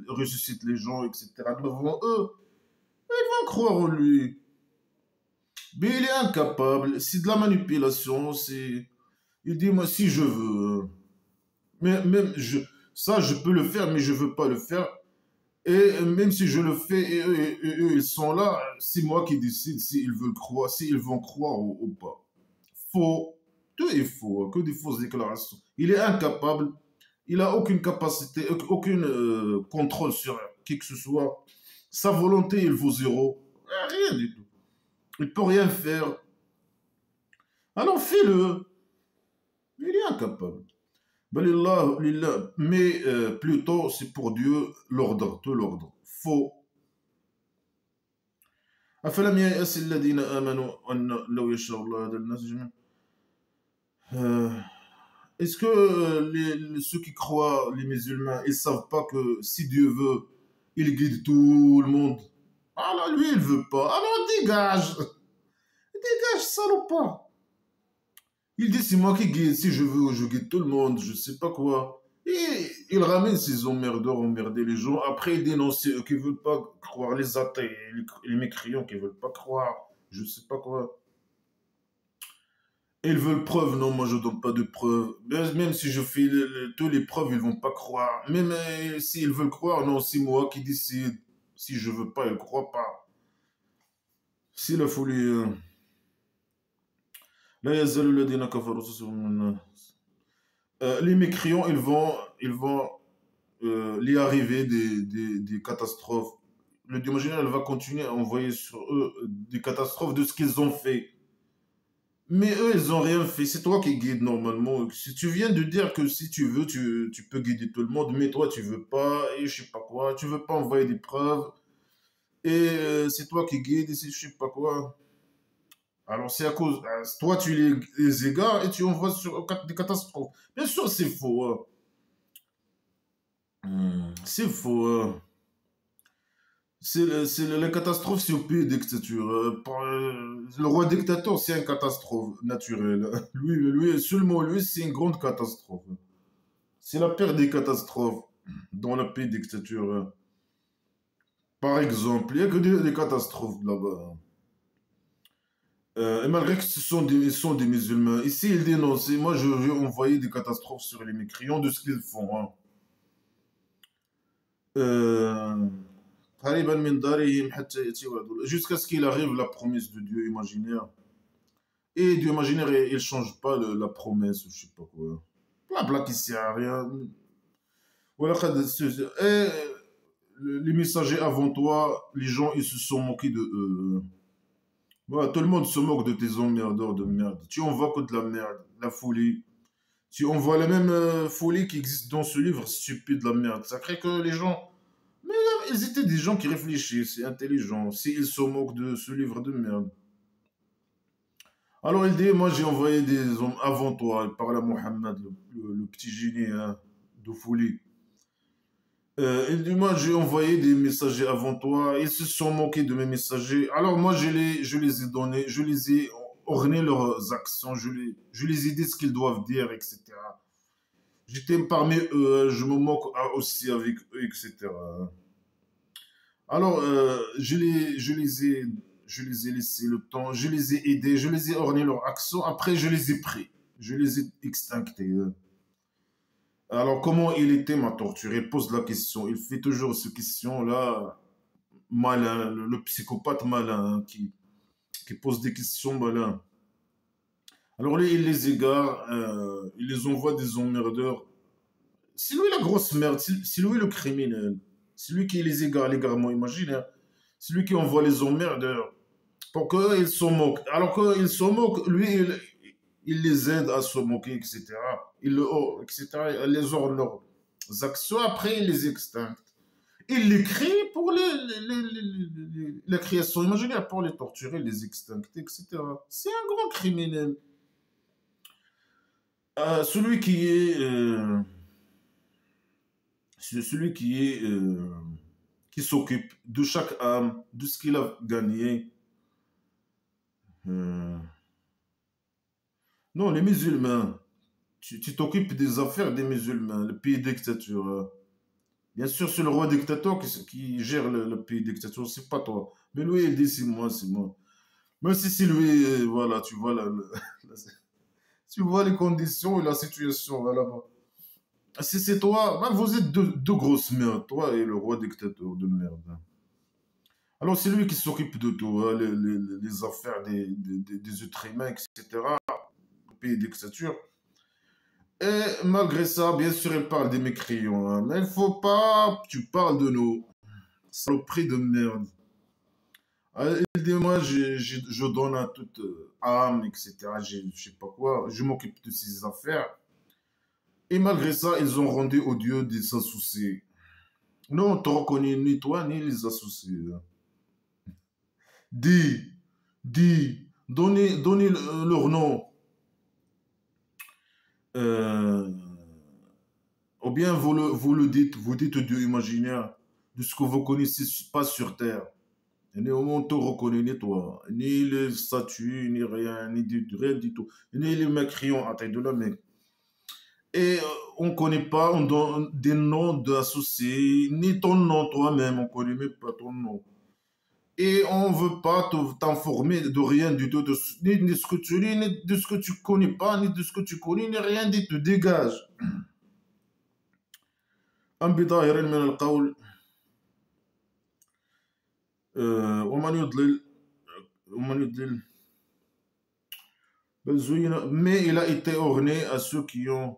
ressuscite les gens, etc., devant eux, ils vont croire en lui. Mais il est incapable, c'est de la manipulation, c'est... Il dit, moi, si je veux, mais même ça, je peux le faire, mais je veux pas le faire. Et même si je le fais et eux, ils sont là, c'est moi qui décide s'ils veulent croire, s'ils vont croire ou pas. Faux. Tout est faux, hein, que des fausses déclarations. Il est incapable, il n'a aucune capacité, aucun contrôle sur qui que ce soit. Sa volonté, il vaut zéro. Rien du tout. Il ne peut rien faire. Alors fais-le. Il est incapable. Mais plutôt, c'est pour Dieu l'ordre, tout l'ordre. Faux. أفلم ييأس الذين آمنوا أن لو يشاء الله هدى الناس جميعا. Euh, Est-ce que ceux qui croient, les musulmans, ils savent pas que si Dieu veut, il guide tout le monde? Alors lui, il veut pas. Alors dégage! Dégage, salopard! Il dit, c'est moi qui guide. Si je veux, je guide tout le monde. Je sais pas quoi. Et il ramène ces emmerdeurs, emmerder les gens. Après, il dénonce eux qui veulent pas croire, les athées, les mécréants qui veulent pas croire. Je sais pas quoi. Ils veulent preuves. Non, moi, je donne pas de preuves. Même si je fais toutes les preuves, ils vont pas croire. Même s'ils veulent croire, non, c'est moi qui décide. Si je veux pas, ils croient pas. C'est la folie. Hein. لا يزال الذين كفروا تسوء من الناس. Les mécréants, ils vont lui arriver des catastrophes. Le Dieu imaginaire, elle va continuer à envoyer sur eux des catastrophes de ce qu'ils ont fait. Mais eux, ils n'ont rien fait. C'est toi qui guides normalement. Si tu viens de dire que si tu veux, tu peux guider tout le monde, mais toi, tu veux pas, et je sais pas quoi. Tu veux pas envoyer des preuves. Et c'est toi qui guides, et c'est je sais pas quoi. Alors, c'est à cause. Toi, tu les égares et tu envoies sur des catastrophes. Bien sûr, c'est faux. Hein. C'est faux. Hein. La catastrophe, c'est au pays dictature. Le roi dictateur, c'est une catastrophe naturelle. Seulement lui, c'est une grande catastrophe. C'est la pire des catastrophes dans le pays dictature. Par exemple, il n'y a que des catastrophes là-bas. Et malgré que ils sont des musulmans, ici ils dénoncent. Moi, je vais envoyer des catastrophes sur les mécréants de ce qu'ils font. Hein. Euh, قريبا من دارهم حتى يأتي وعد الله. Jusqu'à ce qu'il arrive la promesse de Dieu imaginaire. Et Dieu imaginaire, il ne change pas la promesse, je sais pas quoi. Blabla qui sert à rien. Voilà, et les messagers avant toi, les gens, ils se sont moqués de eux. Voilà, tout le monde se moque de tes emmerdeurs de merde. Tu envoies que de la merde, de la folie. Tu envoies la même folie qui existe dans ce livre stupide, la merde. Ça crée que les gens... Mais ils étaient des gens qui réfléchissent, c'est intelligent. S'ils se moquent de ce livre de merde. Alors il dit, moi j'ai envoyé des hommes avant toi, il parle à Mohammed, le petit génie hein, de folie. Il dit, moi j'ai envoyé des messagers avant toi, ils se sont moqués de mes messagers. Alors moi je les ai donnés, je les ai orné leurs actions, je les ai dit ce qu'ils doivent dire, etc. J'étais parmi eux, je me moque aussi avec eux, etc. Alors, je les ai laissé le temps, je les ai aidés, je les ai orné leur action, après je les ai pris, je les ai extinctés. Alors, comment il était m'a torturé? Pose la question. Il fait toujours cette question-là, malin, le psychopathe malin hein, qui pose des questions malin. Alors, lui, il les égare, il les envoie des emmerdeurs. C'est lui la grosse merde, c'est lui le criminel. C'est lui qui les égare, l'égarement imaginaire. C'est lui qui envoie les emmerdeurs. Pour qu'ils se moquent. Alors qu'ils se moquent, lui, il les aide à se moquer, etc. etc. Il les ordre leurs actions, après il les extincte. Il les crée pour la création imaginaire, pour les torturer, les extincter, etc. C'est un grand criminel. Celui qui est... c'est celui qui s'occupe de chaque âme, de ce qu'il a gagné. Euh, non, les musulmans. Tu t'occupes des affaires des musulmans, le pays dictature. Bien sûr, c'est le roi dictateur qui gère le pays dictature, c'est pas toi. Mais lui, il dit c'est moi, c'est moi. Mais si c'est lui, voilà, tu vois, tu vois les conditions et la situation là-bas. Si c'est toi, ben, vous êtes deux grosses merdes, toi et le roi dictateur de merde. Alors, c'est lui qui s'occupe de tout, hein, les affaires des êtres humains, etc. Le pays dictature. Et malgré ça, bien sûr, il parle des mécréants. Hein, mais il faut pas que tu parles de nous. Saloperie de merde. Il dit, moi, je donne à toute âme, etc. Je sais pas quoi. Je m'occupe de ces affaires. Et malgré ça, ils ont rendu odieux des associés. Non, on te reconnaît ni toi, ni les associés. Hein. Dis, donnez leur nom. Euh, ou bien vous dites Dieu imaginaire de ce que vous connaissez pas sur terre. Et on ne te reconnaît ni toi, ni les statues, ni rien, rien du tout. Ni les mécréants à taille de la mec. Et on ne connaît pas on donne des noms d'associés, ni ton nom toi-même, on ne connaît même pas ton nom. Et on ne veut pas t'informer de rien du tout, ni de ce que tu lis, ni de ce que tu connais pas, ni de ce que tu connais, ni rien du tout. Dégage. أم بظاهر من القول ومن يضلل ومن يضلل بل زين mais il a été orné à ceux qui ont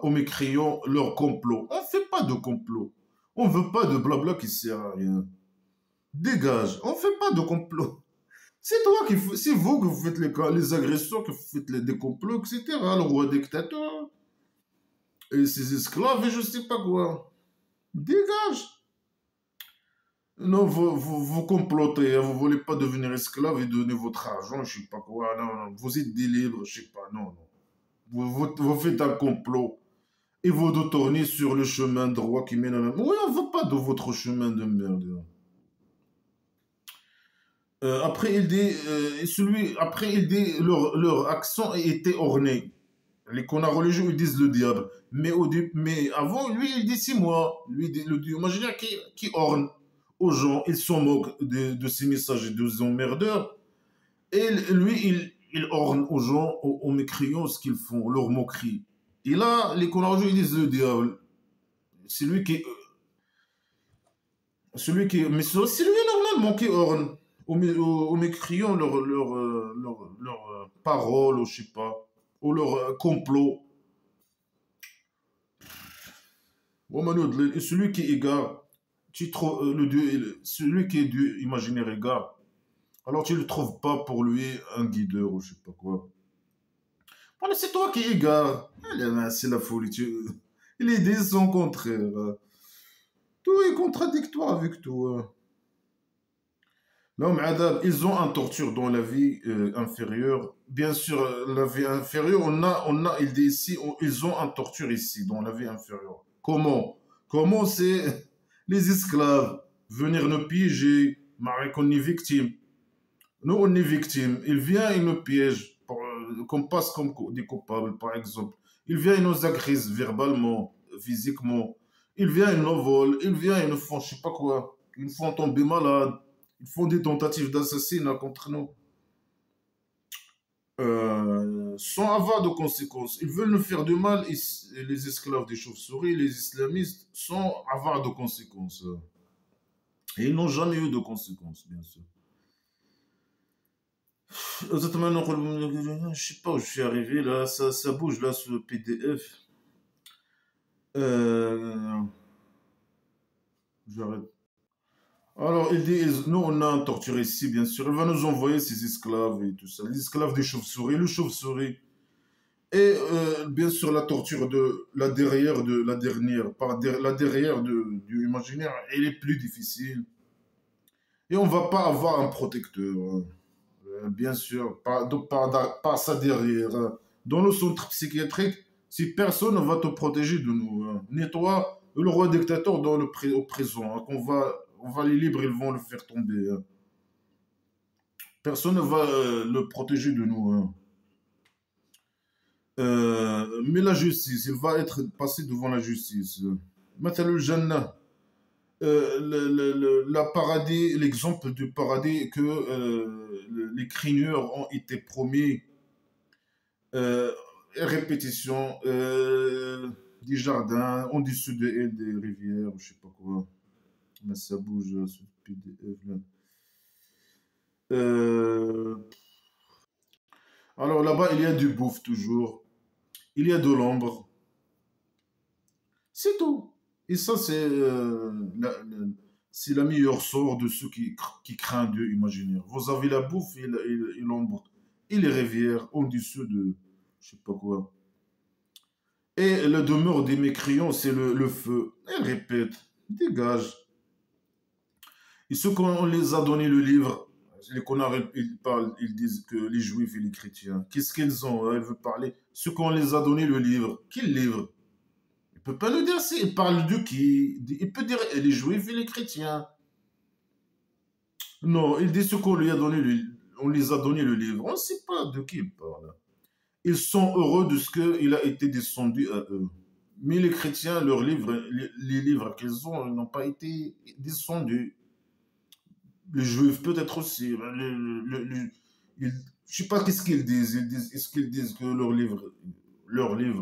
aux mécréants leur complot. On ne fait pas de complot. On ne veut pas de blabla qui sert à rien. Dégage. On ne fait pas de complot. C'est toi qui c'est vous que vous faites les agresseurs, que vous faites des complots, etc. Le roi dictateur et ses esclaves et je sais pas quoi. Dégage. Non, vous complotez, hein, vous voulez pas devenir esclave et donner votre argent, je sais pas quoi. Non, non, vous êtes des libres, je sais pas, non, non. Vous faites un complot et vous tournez sur le chemin droit qui mène à la... Oui, on veut pas de votre chemin de merde. Après, il dit, après, il dit, leur accent était orné. Les connards religieux, ils disent le diable. Mais avant, lui, il dit 6 mois. Lui, le dieu imaginaire qui orne aux gens. Ils s'en moquent de ces messages de ces emmerdeurs. Et lui, il orne aux gens, aux mécréants, ce qu'ils font, leur moquerie. Et là, les connards religieux, ils disent le diable. C'est lui qui... mais c'est lui normalement qui orne aux mécréants leur parole, ou je sais pas, ou leur complot. Et celui qui égare, tu trouves le Dieu, celui qui est Dieu imaginaire et gars, alors tu ne le trouves pas pour lui un guideur ou je sais pas quoi. Voilà, c'est toi qui es gars. C'est la folie. Les idées sont contraires. Tout est contradictoire avec tout. Non, mais Adab, ils ont un torture dans la vie inférieure. Bien sûr, la vie inférieure, il dit ici, ils ont un torture ici, dans la vie inférieure. Comment? Comment c'est les esclaves venir nous piéger, Marie, qu'on est victime. Nous, on est victime. Il vient, il nous piège, qu'on passe comme des coupables, par exemple. Il vient, il nous agresse verbalement, physiquement. Il vient, il nous vole. Il vient, il nous font, je sais pas quoi. Ils nous font tomber malade. Ils font des tentatives d'assassinat contre nous. Sans avoir de conséquences. Ils veulent nous faire du mal. Les esclaves des chauves-souris, les islamistes, sans avoir de conséquences. Et ils n'ont jamais eu de conséquences, bien sûr. Je sais pas où je suis arrivé là, ça bouge là sur le PDF. Euh, J'arrête. Alors, il dit, nous on a un torturé ici, bien sûr. Il va nous envoyer ses esclaves et tout ça. Les esclaves des chauves-souris, le chauve-souris. Et bien sûr, la torture de la dernière, la derrière du imaginaire, elle est plus difficile. Et on va pas avoir un protecteur. Bien sûr, par sa derrière. Dans le centre psychiatrique, si personne ne va te protéger de nous, ni toi, le roi dictateur dans au prison, on va les libres, ils vont le faire tomber. Personne ne va le protéger de nous. Mais la justice, il va être passé devant la justice. Maintenant, le Jannah, la paradis, l'exemple du paradis que les craigneurs ont été promis, euh, répétition, des jardins, en dessous des rivières, je sais pas quoi. Mais ça bouge ce PDF là. Euh, alors là-bas, il y a du bouffe toujours. Il y a de l'ombre. C'est tout. Et ça, c'est la meilleure sort de ceux qui craignent Dieu imaginaire. Vous avez la bouffe et l'ombre. Et les rivières en dessous de je sais pas quoi. Et la demeure des mécréants, c'est le feu. Elle répète, dégage. Et ceux qu'on les a donné le livre, les connards, ils parlent, ils disent que les juifs et les chrétiens, qu'est-ce qu'ils ont? Elle veut parler. Ceux qu'on les a donné le livre, quel livre? Il peut pas le dire si. Il parle de qui? Il peut dire les juifs et les chrétiens. Non, il dit ceux qu'on lui a donné on les a donné le livre. On ne sait pas de qui il parle. Ils sont heureux de ce qu'il a été descendu à eux. Mais les chrétiens, leurs livres, les livres qu'ils ont, ils n'ont pas été descendus. Les juifs, peut-être aussi. Je ne sais pas qu'est-ce qu'ils disent. Est-ce qu'ils disent que leur livre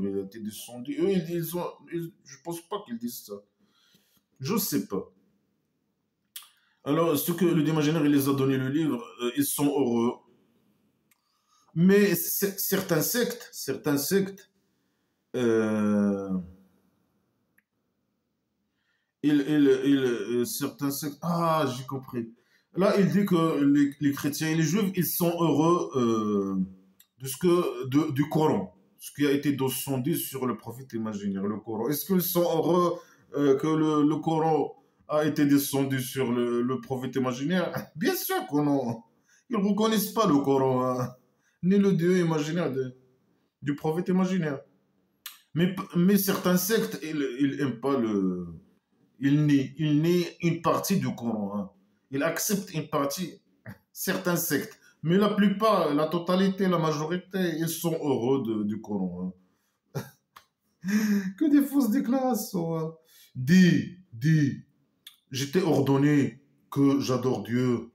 il a été descendu? Eux, je ne pense pas qu'ils disent ça. Je ne sais pas. Alors, ceux que le imaginaire il les a donné le livre, ils sont heureux. Mais certains sectes, euh, certains sectes, ah, j'ai compris. Là, il dit que les chrétiens et les juifs, ils sont heureux du Coran, ce qui a été descendu sur le prophète imaginaire, le Coran. Est-ce qu'ils sont heureux que le Coran a été descendu sur le prophète imaginaire? Bien sûr que non. Ils ne reconnaissent pas le Coran, hein, ni le Dieu imaginaire du prophète imaginaire. Mais certains sectes, ils n'aiment pas il nie une partie du Coran. Hein. Il accepte une partie, certains sectes. Mais la plupart, la totalité, la majorité, ils sont heureux du Coran. Hein. Que des fausses déclarations. Hein. Dis, j'étais ordonné que j'adore Dieu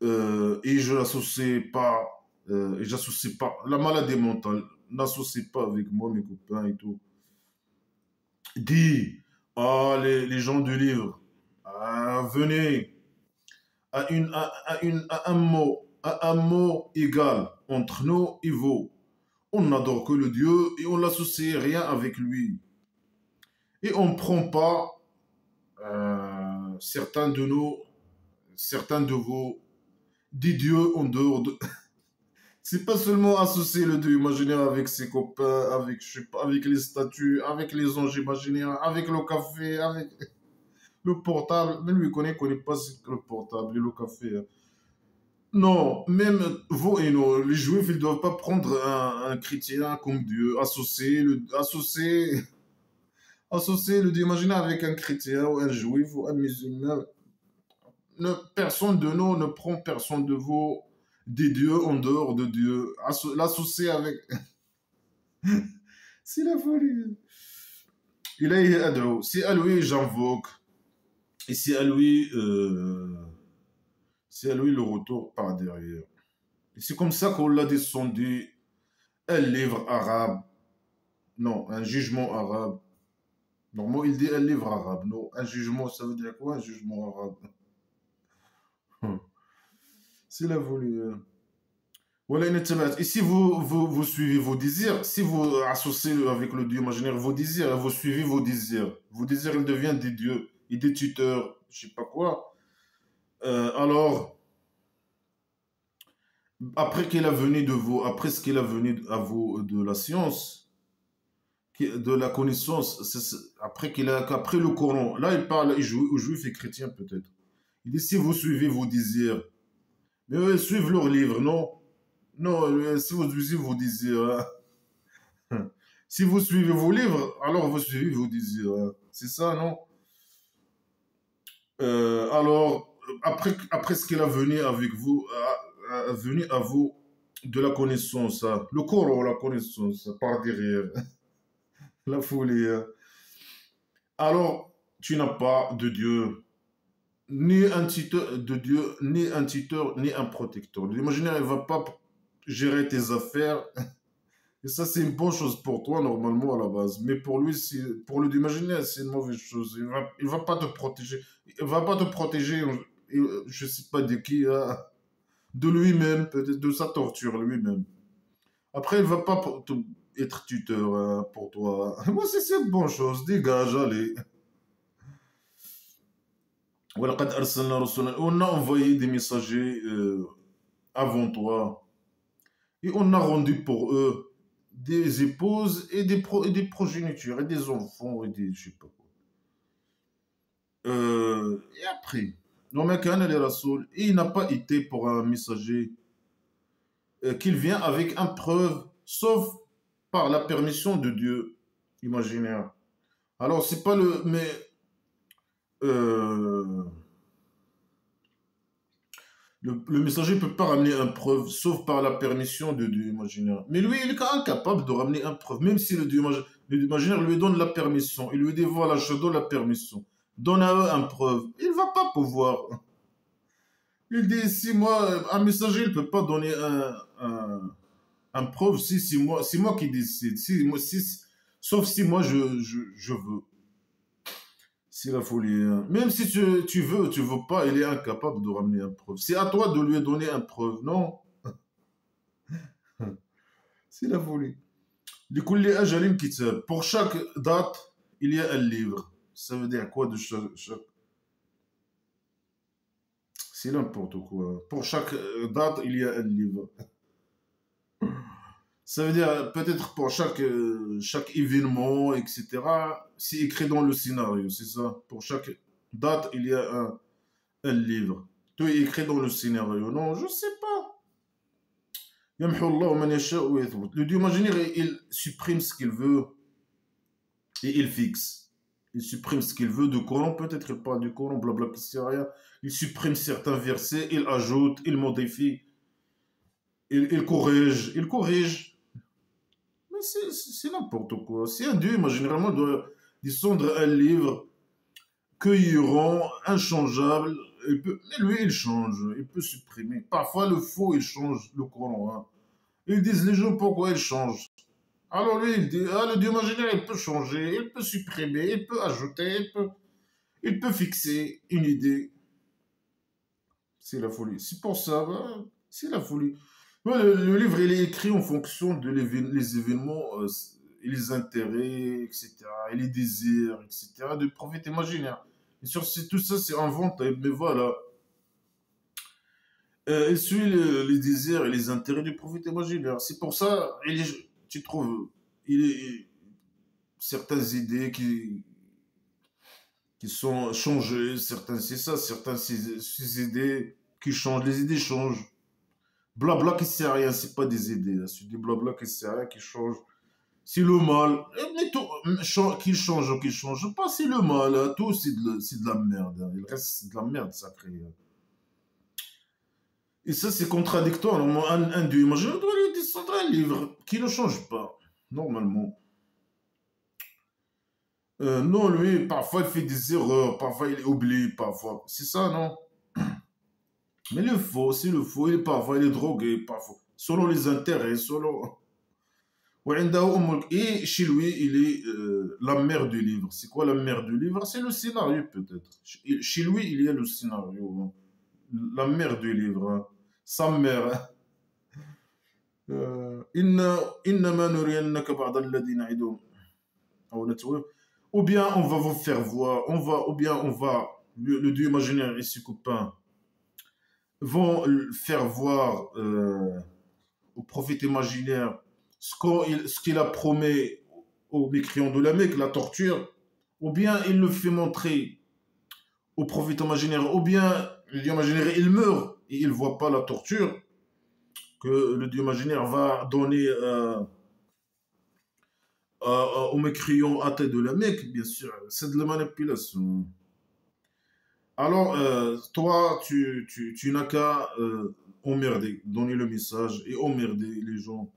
et je n'associe pas, la maladie mentale, n'associe pas avec moi, mes copains et tout. Dis, ah, les gens du livre, ah, venez à un mot égal entre nous et vous. On n'adore que le Dieu et on n'associe rien avec lui. Et on ne prend pas certains de vos, des dieux en dehors de... C'est pas seulement associer le dieu imaginaire avec ses copains, avec, je sais pas, avec les statues, avec les anges imaginaires, avec le café, avec le portable. Même lui, connaît pas ce que le portable et le café. Hein. Non, même vous et nous, les juifs, ils ne doivent pas prendre un chrétien comme Dieu, associer le Dieu imaginaire avec un chrétien ou un juif ou un musulman. Personne de nous ne prend personne de vous des dieux en dehors de Dieu. L'associer avec... C'est la folie. Il a adro. C'est à lui j'invoque. Et c'est à lui le retour par derrière. Et c'est comme ça qu'on l'a descendu un livre arabe. Non, un jugement arabe. Normalement, il dit un livre arabe. Non, un jugement, ça veut dire quoi, un jugement arabe? C'est la volée. Voilà une thématique. Et si vous suivez vos désirs, si vous associez avec le Dieu imaginaire vos désirs, vous suivez vos désirs, ils deviennent des dieux et des tuteurs, je sais pas quoi. Alors, après qu'il a venu de vous, après ce qu'il a venu à vous de la science, de la connaissance, après le Coran, là il parle aux juifs et chrétiens peut-être. Il dit si vous suivez vos désirs, mais eux, ils suivent leurs livres, non? Non, si vous suivez vos désirs, hein. Si vous suivez vos livres, alors vous suivez vos désirs. Hein. C'est ça, non? Alors, après ce qu'il a venu avec vous, venu à vous de la connaissance, hein. Le Coran, la connaissance, par derrière, la folie. Hein. Alors, tu n'as pas de Dieu, ni un tuteur de Dieu, ni un tuteur, ni un protecteur. L'imaginaire, il ne va pas gérer tes affaires. Et ça, c'est une bonne chose pour toi, normalement, à la base. Mais pour lui, pour le imaginaire, c'est une mauvaise chose. Il va pas te protéger. Il va pas te protéger, je ne sais pas de qui, hein, de lui-même, peut-être de sa torture, lui-même. Après, il va pas être tuteur hein, pour toi. Moi, c'est une bonne chose. Dégage, allez. وَلَقَدْ أَرْسَلْنَا رُسُلًا. On a envoyé des messagers avant toi. Et on a rendu pour eux des épouses et des progénitures, et des enfants, et des... je sais pas quoi. Et après, et il n'a pas été pour un messager qu'il vient avec une preuve, sauf par la permission de Dieu imaginaire. Alors, c'est pas le... Mais... euh, le messager ne peut pas ramener une preuve, sauf par la permission de Dieu imaginaire. Mais lui, il est incapable de ramener une preuve, même si le Dieu imaginaire lui donne la permission. Il lui dit, voilà, je donne la permission. Donne à eux une preuve. Il ne va pas pouvoir. Il dit, si moi, un messager, il ne peut pas donner un preuve si c'est moi qui décide. Sauf si moi, je veux. C'est la folie. Hein. Même si tu veux pas, il est incapable de ramener une preuve. C'est à toi de lui donner une preuve, non? C'est la folie. لكل أجل كتاب. Pour chaque date, il y a un livre. Ça veut dire quoi de chaque... C'est n'importe quoi. Pour chaque date, il y a un livre. Ça veut dire peut-être pour chaque événement, etc. C'est écrit dans le scénario, c'est ça. Pour chaque date, il y a un livre. Tout est écrit dans le scénario. Non, je ne sais pas. Le Dieu imaginaire, il supprime ce qu'il veut et il fixe. Il supprime ce qu'il veut du Coran, peut-être il parle du Coran, blabla, c'est rien. Il supprime certains versets, il ajoute, il modifie, il corrige, il corrige. Mais c'est n'importe quoi. Si un Dieu, imaginairement, doit descendre un livre cueilleront, inchangeable, mais lui, il change, il peut supprimer. Parfois, le faux, il change le Coran. Hein. Ils disent les gens pourquoi il change. Alors lui, il dit, ah, le Dieu imaginaire, il peut changer, il peut supprimer, il peut ajouter, il peut fixer une idée. C'est la folie. C'est pour ça, ben, c'est la folie. Ouais, le livre, il est écrit en fonction de les événements et les intérêts, etc., et les désirs, etc., du prophète imaginaire. Et tout ça, c'est inventé. Mais voilà. Il suit les désirs et les intérêts du prophète imaginaire. C'est pour ça, tu trouves, il est, certaines idées qui sont changées, certaines c'est ça, certaines ces idées qui changent, les idées changent. Blabla qui sert à rien, c'est pas des idées, hein. C'est du blabla qui sert à rien, qui change. C'est le mal. Mais tout, qu'il change ou qu'il change pas, c'est le mal, hein. Tout c'est de la merde, hein. Il reste c'est de la merde sacrée, hein. Et ça, c'est contradictoire. Normalement, un dieu imaginaire doit lui descendre un livre qui ne change pas, normalement. Non, lui, parfois il fait des erreurs, parfois il oublie, parfois. C'est ça, non? Mais le faux, c'est le faux. Parfois il est drogué, parfois. Selon les intérêts, selon. Et chez lui, il est la mère du livre. C'est quoi la mère du livre? C'est le scénario, peut-être. Chez lui, il y a le scénario, hein. La mère du livre, hein. Sa mère, hein. إنما نرينك بعض الذي نعدهم أو نتوهم. Ou bien on va vous faire voir, ou bien on va, le dieu imaginaire et ses copains vont faire voir au prophète imaginaire ce qu'il a promis aux mécréants de la Mecque, la torture, ou bien il le fait montrer au prophète imaginaire, ou bien le dieu imaginaire il meurt et il ne voit pas la torture que le dieu imaginaire va donner aux mécréants athées de la Mecque, bien sûr, c'est de la manipulation. Alors, toi, tu n'as qu'à emmerder, donner le message et emmerder les gens.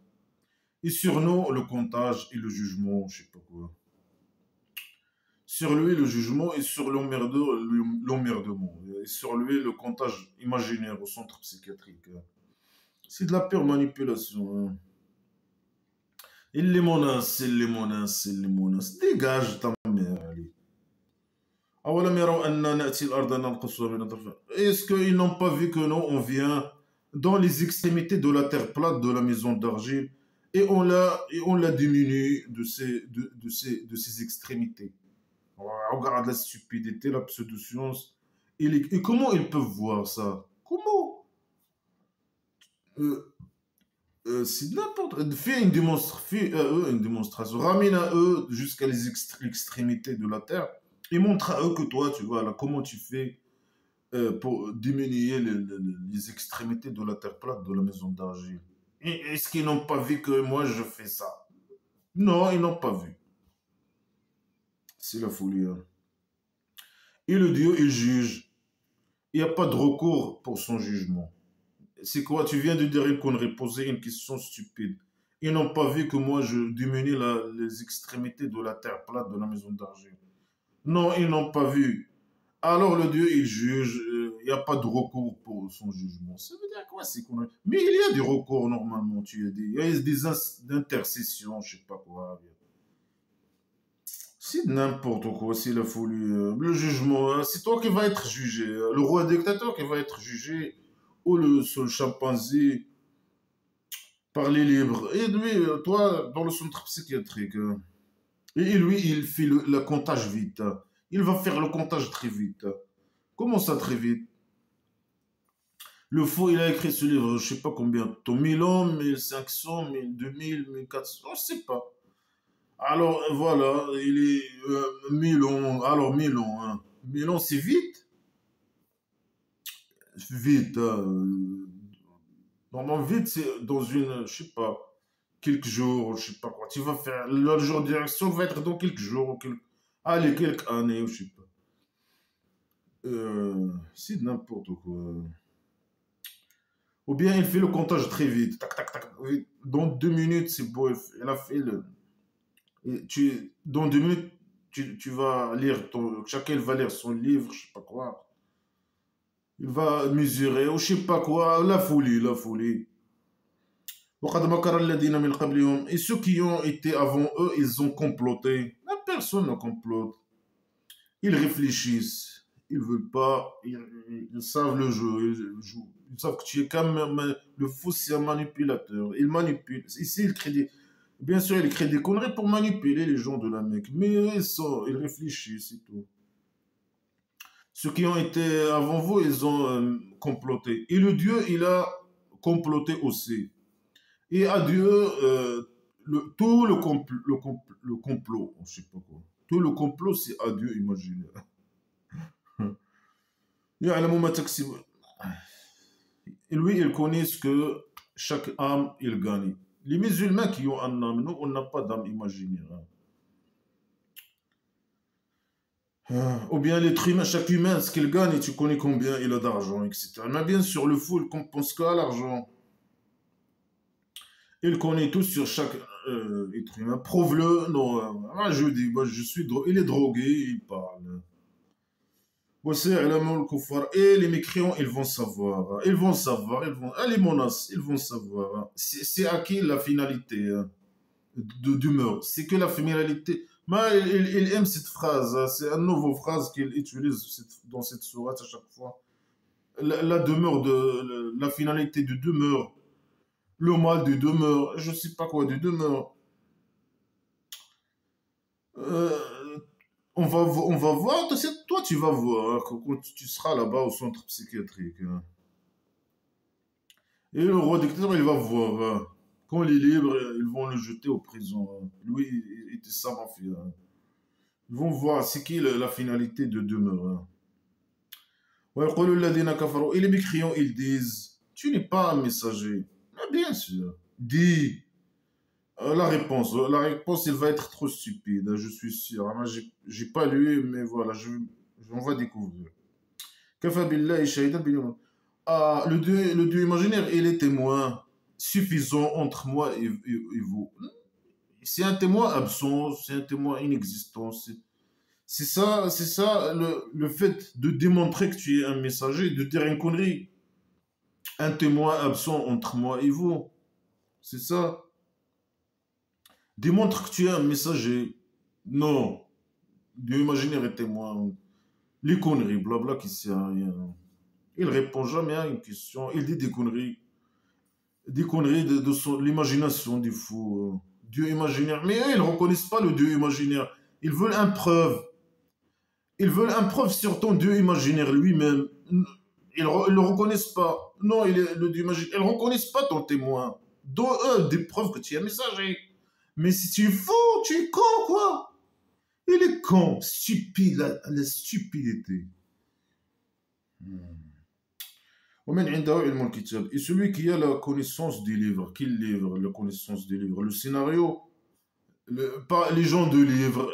Et sur nous, le comptage et le jugement, je sais pas quoi. Sur lui, le jugement et sur l'emmerdement. Et sur lui, le comptage imaginaire au centre psychiatrique, hein. C'est de la pure manipulation, hein. Il les menace, il les menace, il les menace. Dégage ta mère, allez. أولم يروا أننا نأتي الأرض ننقصها من أطرافها. Est-ce qu'ils n'ont pas vu que nous, on vient dans les extrémités de la terre plate de la maison d'argile et on la diminue de ses extrémités. Regarde la stupidité, la pseudo-science. Et comment ils peuvent voir ça? Comment? euh, c'est n'importe. Fais à eux une démonstration. Ramène à eux jusqu'à l'extrémité de la terre et montre à eux que toi, tu vois, là, comment tu fais pour diminuer les extrémités de la terre plate de la maison d'argile. Est-ce qu'ils n'ont pas vu que moi je fais ça? Non, ils n'ont pas vu. C'est la folie, hein. Et le Dieu, il juge. Il n'y a pas de recours pour son jugement. C'est quoi? Tu viens de dire qu'on posait une question stupide. Ils n'ont pas vu que moi je diminue les extrémités de la terre plate de la maison d'argile. Non, ils n'ont pas vu. Alors le Dieu, il juge. Il n'y a pas de recours pour son jugement. Ça veut dire quoi? C'est qu'on Mais il y a des recours normalement. Il y a des intercessions, je sais pas quoi. C'est n'importe quoi, c'est la folie. Le jugement, hein, c'est toi qui vas être jugé. Le roi dictateur qui va être jugé. Ou le seul chimpanzé par les libres. Et lui, toi, dans le centre psychiatrique. Et lui, il fait le comptage vite, hein. Il va faire le comptage très vite, hein. Comment ça très vite? Le faux, il a écrit ce livre, je sais pas combien de temps. 1000 ans, 1500, 2000, 1400, je sais pas. Alors, voilà, il est 1000 ans. Alors, 1000 ans, hein. 1000 ans, c'est vite? Vite, hein. Normalement, vite, c'est dans une, je sais pas, quelques jours, je sais pas quoi. Tu vas faire, le jour de direction va être dans quelques jours, allez, quelques années, je sais pas. C'est n'importe quoi. Ou bien il fait le comptage très vite. Tac, tac, tac. Oui, dans 2 minutes, c'est beau. Il a fait le. Dans 2 minutes, tu vas lire chacun va lire son livre, je sais pas quoi. Il va mesurer, ou je sais pas quoi. La folie, la folie. وقد مكر الذين من قبلهم. Et ceux qui ont été avant eux, ils ont comploté. La personne ne complote. Ils réfléchissent. Ils veulent pas. Ils savent le jeu. Ils jouent. Ils savent que tu es quand même. Le fou, c'est un manipulateur. Il manipule. Ici, il crée des. Bien sûr, il crée des conneries pour manipuler les gens de la Mecque. Mais ils réfléchissent, c'est tout. Ceux qui ont été avant vous, ils ont comploté. Et le Dieu, il a comploté aussi. Et à Dieu, tout le complot, je sais pas quoi. Tout le complot, c'est à Dieu, imaginez. يعلم ما تكسب. Et lui, il connaît ce que chaque âme, il gagne. Les musulmans qui ont un âme, nous, on n'a pas d'âme imaginaire. Ou bien l'être humain, chaque humain, ce qu'il gagne, tu connais combien il a d'argent, etc. Mais bien sûr, le fou, il ne pense qu'à l'argent. Il connaît tout sur chaque être humain. Prouve-le. Non, je dis, bah, il est drogué, il parle. Et les mécréants, ils vont savoir. Ils vont savoir. Les menaces, ils vont savoir. C'est à qui la finalité d'humeur. C'est que la finalité. Mais il aime cette phrase. C'est une nouvelle phrase qu'il utilise dans cette sourate à chaque fois. La demeure la finalité de demeure. Le mal de demeure. Je ne sais pas quoi de demeure. Euh, on va voir, toi tu vas voir hein, quand tu seras là-bas au centre psychiatrique. Hein. Et le roi dictateur, il va voir. Hein. Quand il est libre, ils vont le jeter au prison. Hein. Lui, il était ça, ma fille. Hein. Ils vont voir c'est qui la finalité de demeure. Hein. Et les mécréants, ils disent, tu n'es pas un messager. Mais bien sûr. Dis. La réponse, elle va être trop stupide, hein, je suis sûr. Moi, j'ai pas lu, mais voilà, on va découvrir. Kafa billahi shahidan baini- Ah, le Dieu imaginaire, il est témoin suffisant entre moi et vous. C'est un témoin absent, c'est un témoin inexistant. C'est ça le fait de démontrer que tu es un messager, de dire une connerie. Un témoin absent entre moi et vous. C'est ça. Démontre que tu es un messager. Non. Dieu imaginaire et témoin. Les conneries, blabla, qui sert à rien. Il répond jamais à une question. Il dit des conneries. Des conneries de l'imagination du fou. Dieu imaginaire. Mais eux, ils ne reconnaissent pas le Dieu imaginaire. Ils veulent un preuve. Ils veulent un preuve sur ton Dieu imaginaire lui-même. Ils ne le reconnaissent pas. Non, il est le Dieu imaginaire. Ils ne reconnaissent pas ton témoin. Dont eux, des preuves que tu es un messager. Mais si tu es fou, tu es con, quoi. Il est con, stupide, la stupidité. Et celui qui a la connaissance des livres, qui livre la connaissance des livres, le scénario, pas les gens de livres,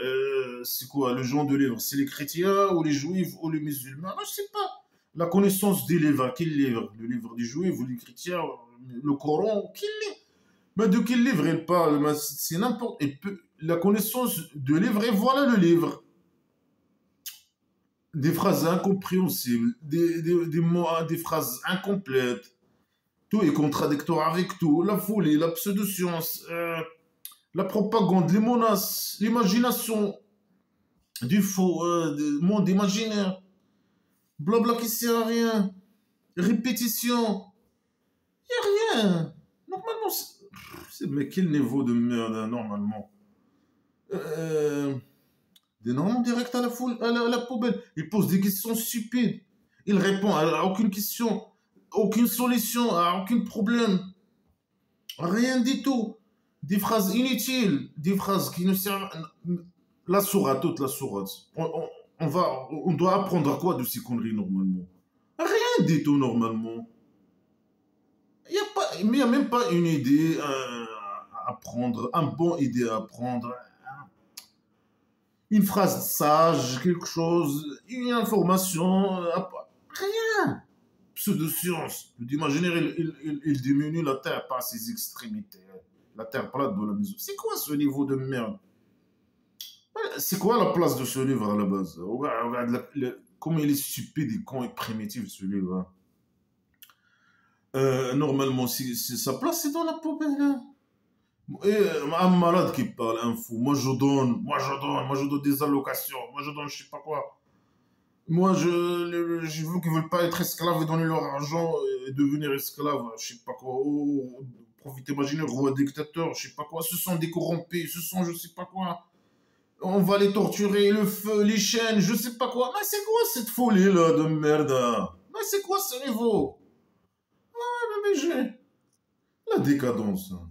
c'est quoi les gens de livres? C'est les chrétiens ou les juifs ou les musulmans? Non, je sais pas. La connaissance des livres, qui livre? Le livre des juifs ou des chrétiens, le Coran, qui livre? Mais de quel livre il parle? C'est n'importe. La connaissance de livre, et voilà le livre. Des phrases incompréhensibles, des mots, des phrases incomplètes. Tout est contradictoire avec tout. La folie, la pseudo-science, la propagande, les menaces, l'imagination du faux, du monde imaginaire. Blabla qui sert à rien. Répétition. Y a rien. Normalement, mais quel niveau de merde, hein, normalement. Des normes direct à la foule, à la poubelle. Il pose des questions stupides. Il répond à aucune question, aucune solution, à aucun problème. Rien du tout. Des phrases inutiles, des phrases qui ne servent. La sourate, toute la sourate. On doit apprendre à quoi de ces conneries normalement? Rien du tout normalement. Il n'y a même pas une idée à apprendre, un bon idée à apprendre, une phrase sage, quelque chose, une information, rien. Pseudo-science. L'imaginaire, il diminue la Terre par ses extrémités. La Terre plate de la maison. C'est quoi ce niveau de merde? C'est quoi la place de ce livre à la base? Regarde comment il est stupide et con et primitif ce livre. Hein. Normalement, sa place, c'est dans la poubelle. Hein. Et un malade qui parle, un fou. Moi je donne des allocations, moi je donne je sais pas quoi. Moi je veux qu'ils veulent pas être esclaves et donner leur argent et devenir esclaves, je sais pas quoi. Profiter, imaginer, roi dictateur, je sais pas quoi. Ce sont des corrompus, ce sont je sais pas quoi. On va les torturer, le feu, les chaînes, je sais pas quoi. Mais c'est quoi cette folie-là de merde, hein? Mais c'est quoi ce niveau? Mais j'ai la décadence, hein.